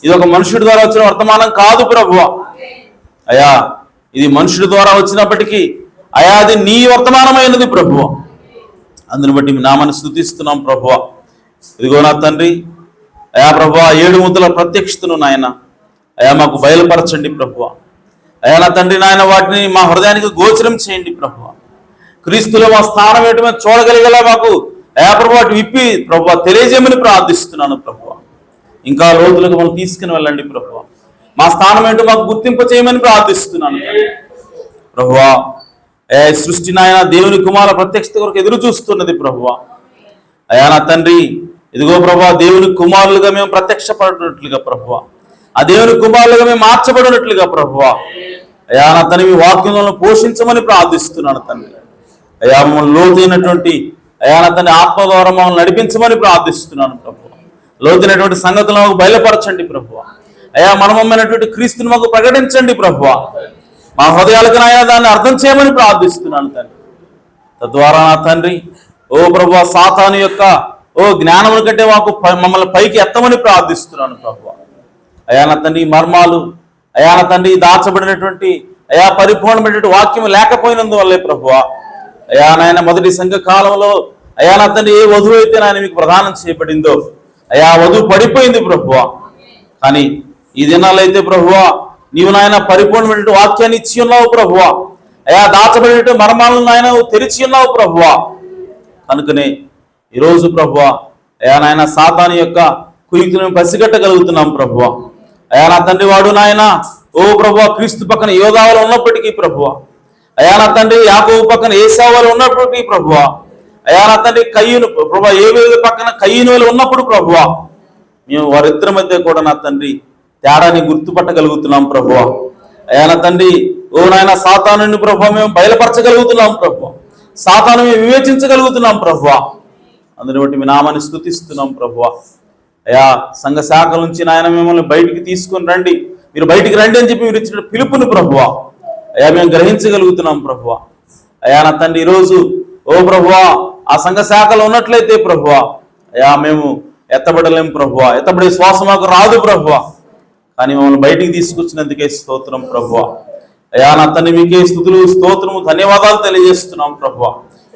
ఇది ఒక మనుషుడి ద్వారా వచ్చిన వర్తమానం కాదు ప్రభువా. అయా ఇది మనుషుడి ద్వారా వచ్చినప్పటికీ అయా అది నీ వర్తమానమైనది ప్రభువా. అందుని బట్టి మీ నామాన్ని స్తుతిస్తున్నాం ప్రభువా. ఇదిగో నా తండ్రి అయా ప్రభువా 7 ముద్రల ప్రత్యక్షతను నాయన అయా మాకు బయలుపరచండి ప్రభువా. అయా నా తండ్రి నాయన వాటిని మా హృదయానికి గోచరం చేయండి ప్రభువా. క్రీస్తులో మా స్థానం ఏంటో మేము చూడగలిగేలా మాకు అయా ప్రభు వాటి విప్పి ప్రభువా తెలియజేయమని ప్రార్థిస్తున్నాను ప్రభువా. ఇంకా లోతులకు మనం తీసుకుని వెళ్ళండి ప్రభువా. మా స్థానం ఏంటో మాకు గుర్తింపు చేయమని ప్రార్థిస్తున్నాను ప్రభువా. సృష్టి నాయన దేవుని కుమార ప్రత్యక్షత కొరకు ఎదురు చూస్తున్నది ప్రభువా. అయా నా తండ్రి ఇదిగో ప్రభువా దేవుని కుమారులుగా మేము ప్రత్యక్షపడినట్లుగా ప్రభువా, ఆ దేవుని కుమారులుగా మేము మార్చబడినట్లుగా ప్రభువా అయా నా తండ్రి మీ వాక్యంలో పోషించమని ప్రార్థిస్తున్నాను తండ్రి. అయా మమ్మల్ని లోతైనటువంటి అయా నా తండ్రి ఆత్మ ద్వారా మమ్మల్ని నడిపించమని ప్రార్థిస్తున్నాను ప్రభువా. లోతైనటువంటి సంగతులు మాకు బయలుపరచండి ప్రభువా. అయా మనమైనటువంటి క్రీస్తుని మాకు ప్రకటించండి ప్రభువా. మా హృదయాలకు నాయన దాన్ని అర్థం చేయమని ప్రార్థిస్తున్నాను తండ్రి. తద్వారా నా తండ్రి ఓ ప్రభువా సాతాను యొక్క ఓ జ్ఞానముల కంటే మాకు మమ్మల్ని పైకి ఎత్తమని ప్రార్థిస్తున్నాను ప్రభువా. అయా నా తండ్రి మర్మాలు అయా నా తండ్రి దాచబడినటువంటి అయా పరిపూర్ణమైనటువంటి వాక్యం లేకపోయినందువల్లే ప్రభువా అయా నాయన మొదటి సంఘ కాలంలో అయా నా తండ్రి ఏ వధువు అయితే నాయన మీకు ప్రదానం చేయబడిందో అయా వధువు పడిపోయింది ప్రభువా. కానీ ఈ దినాలైతే ప్రభువా నీవు నాయన పరిపూర్ణమైనటువంటి వాక్యాన్ని ఇచ్చి ఉన్నావు ప్రభువా. అయా దాచబడినటువంటి మర్మాలను నాయన తెరిచి ఉన్నావు ప్రభువా. కనుకనే ఈరోజు ప్రభువా అయా నాయన సాతాను యొక్క కుయుక్తులను పసిగట్టగలుగుతున్నాం ప్రభువా. అయా నా తండ్రి వాడు నాయన ఓ ప్రభువా క్రీస్తు పక్కన యోధావాలు ఉన్నప్పటికీ ప్రభువా, అయా నా తండ్రి యాకోబు పక్కన ఏసావాలు ఉన్నప్పటికీ ప్రభువా, అయా నా తండ్రి కయ్యూను ప్రభువా ఏవేలు పక్కన కయ్యూనులు ఉన్నప్పుడు ప్రభువా మేము వారిద్దరి మధ్య కూడా నా తండ్రి తేడాన్ని గుర్తుపట్టగలుగుతున్నాం ప్రభువా. అయా నా తండ్రి ఓ నాయన సాతానుని ప్రభువా మేము బయలుపరచగలుగుతున్నాం ప్రభువా. సాతాను మేము వివేచించగలుగుతున్నాం ప్రభువా. అందుని బట్టి మీ నామాన్ని స్తుతిస్తున్నాం ప్రభువా. అయా సంఘ శాఖల నుంచి నాయన మిమ్మల్ని బయటికి తీసుకొని రండి, మీరు బయటికి రండి అని చెప్పి మీరు ఇచ్చిన పిలుపుని ప్రభువా అయా మేము గ్రహించగలుగుతున్నాం ప్రభువా. అయా నా తండ్రి ఈరోజు ఓ ప్రభువా ఆ సంఘ శాఖలో ఉన్నట్లయితే ప్రభువా అయ్యా మేము ఎత్తబడలేం ప్రభువా, ఎత్తబడే శ్వాస మాకు రాదు ప్రభువా, కానీ మమ్మల్ని బయటికి తీసుకొచ్చినందుకే స్తోత్రం ప్రభువా. అయ్యా నా తండ్రి మీకే స్తుతులు స్తోత్రము ధన్యవాదాలు తెలియజేస్తున్నాం ప్రభువా,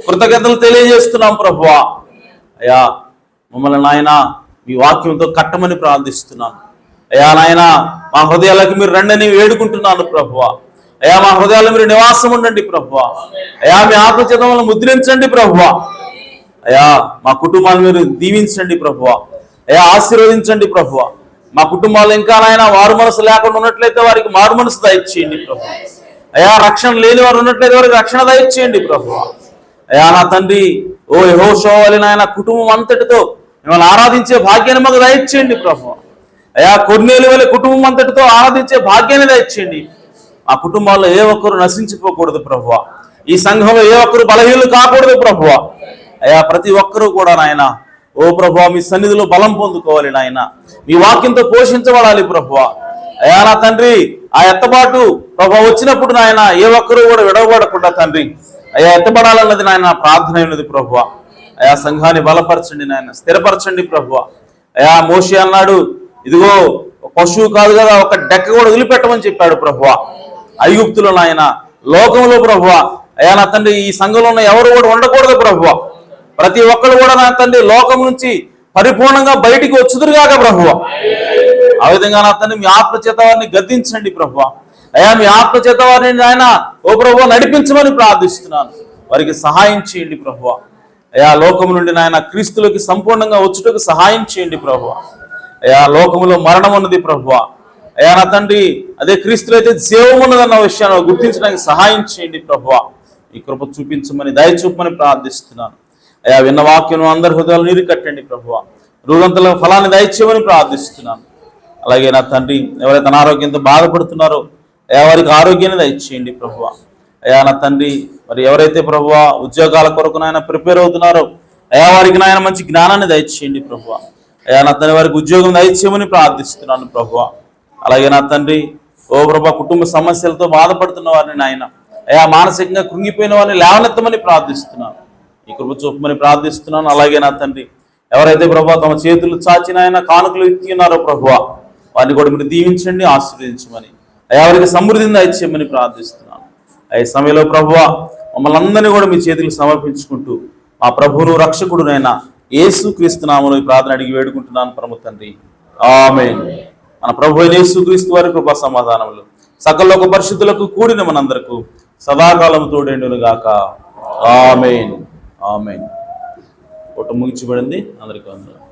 కృతజ్ఞతలు తెలియజేస్తున్నాం ప్రభువా. అయ్యా మమ్మల్ని నాయన మీ వాక్యంతో కట్టమని ప్రార్థిస్తున్నాను. అయ్యా నాయన మా హృదయాలకు మీరు రండని వేడుకుంటున్నాను ప్రభువా. అయ్యా మా హృదయాల్లో మీరు నివాసం ఉండండి ప్రభువా. అయ్యా మీ ఆత్మచేతములను ముద్రించండి ప్రభువా. అయ్యా మా కుటుంబాలు మీరు దీవించండి ప్రభువా. అయ్యా ఆశీర్వదించండి ప్రభువా. మా కుటుంబాలు ఇంకా నాయన వారు మనసు లేకుండా ఉన్నట్లయితే వారికి మారు మనసు దయచేయండి ప్రభువా. అయ్యా రక్షణ లేని వారు ఉన్నట్లయితే వారికి రక్షణ దయచేయండి ప్రభువా. అయ్యా నా తండ్రి ఓ యెహోషువ నాయన కుటుంబం అంతటితో మిమ్మల్ని ఆరాధించే భాగ్యాన్ని మాకు దయచేయండి ప్రభువా. అయ్యా కొర్నేలు వలె కుటుంబం అంతటితో ఆరాధించే భాగ్యాన్ని దయచేయండి. ఆ కుటుంబాల్లో ఏ ఒక్కరు నశించిపోకూడదు ప్రభువా. ఈ సంఘంలో ఏ ఒక్కరు బలహీనులు కాకూడదు ప్రభువా. అయ్యా ప్రతి ఒక్కరూ కూడా నాయన ఓ ప్రభువా మీ సన్నిధిలో బలం పొందుకోవాలి నాయన, మీ వాక్యంతో పోషించబడాలి ప్రభువా. అయ్యా నా తండ్రి ఆ ఎత్తబాటు ప్రభువా వచ్చినప్పుడు నాయన ఏ ఒక్కరూ కూడా విడవబడకుండా తండ్రి అయ్యా ఎత్తబడాలన్నది నాయన ప్రార్థన ఉన్నది ప్రభువా. అయ్యా సంఘాన్ని బలపరచండి నాయన, స్థిరపరచండి ప్రభువా. అయ్యా మోషే అన్నాడు, ఇదిగో పశువు కాదు కదా ఒక డెక్క కూడా వదిలిపెట్టమని చెప్పాడు ప్రభువా. ఐగుప్తులో నాయన లోకంలో ప్రభువా అయ్యా నా తండ్రి ఈ సంఘంలో ఉన్న ఎవరు కూడా ఉండకూడదు ప్రభువా. ప్రతి ఒక్కరు కూడా నా తండ్రి లోకం నుంచి పరిపూర్ణంగా బయటికి వచ్చుదురుగాక ప్రభువా. ఆ విధంగా నా తండ్రి మీ ఆత్మచేత వారిని గద్దించండి ప్రభువా. అయ్యా మీ ఆత్మచేత వారిని ఆయన ఓ ప్రభువా నడిపించమని ప్రార్థిస్తున్నాను. వారికి సహాయం చేయండి ప్రభువా. అయ్యా లోకము నుండి నాయన క్రీస్తులోకి సంపూర్ణంగా వచ్చుటకు సహాయం చేయండి ప్రభువా. అయ్యా లోకములో మరణం ఉన్నది ప్రభువా. అయ్యా నా తండ్రి అదే క్రీస్తులో అయితే జీవం ఉన్నదన్న విషయాన్ని గుర్తించడానికి సహాయం చేయండి ప్రభువా. ఈ కృప చూపించమని దయ చూపమని ప్రార్థిస్తున్నాను. అయ్యా విన్న వాక్యం అందరి హృదయాలు నీరు కట్టండి ప్రభువా. రూలంతల ఫలాన్ని దయచేయమని ప్రార్థిస్తున్నాను. అలాగే నా తండ్రి ఎవరైతే అనారోగ్యంతో బాధపడుతున్నారో అయ్యా వారికి ఆరోగ్యాన్ని దయచేయండి ప్రభువా. అయ్యా నా తండ్రి మరి ఎవరైతే ప్రభువా ఉద్యోగాల కొరకు నాయన ప్రిపేర్ అవుతున్నారో అయ్యా వారికి నాయన మంచి జ్ఞానాన్ని దయచేయండి ప్రభువా. అయ్యా నా తండ్రి వారికి ఉద్యోగం దయచేయమని ప్రార్థిస్తున్నాను ప్రభువా. అలాగే నా తండ్రి ఓ ప్రభువా కుటుంబ సమస్యలతో బాధపడుతున్న వారిని నాయన అయ్యా మానసికంగా కృంగిపోయిన వారిని లేవనెత్తమని ప్రార్థిస్తున్నాను. ఈ కృప చూపమని ప్రార్థిస్తున్నాను. అలాగే నా తండ్రి ఎవరైతే ప్రభువా తమ చేతులు చాచిన ఆయన కానుకలు ఇచ్చి ఉన్నారో ప్రభువా వారిని కూడా మీరు దీవించండి, ఆశీర్వదించమని అయ్యా వారికి సమృద్ధిని దయచేయమని ప్రార్థిస్తున్నాను. ఈ సమయంలో ప్రభువా మమ్మల్ని అందరినీ కూడా మీ చేతులకు సమర్పించుకుంటూ మా ప్రభువును రక్షకుడునైనా యేసు క్రీస్తు నామములో ఈ ప్రార్థన అడిగి వేడుకుంటున్నాను పరమ తండ్రి, ఆమేన్. మన ప్రభు అయిన యేసు క్రీస్తు వారి కృపా సమాధానములు సకల పరిశుద్ధులకు కూడిన మనందరకు సదాకాలం తోడేండును గాక, ఆమేన్ ఆమేన్. ఫోటో ముగించబడింది. అందరికీ వందనాలు.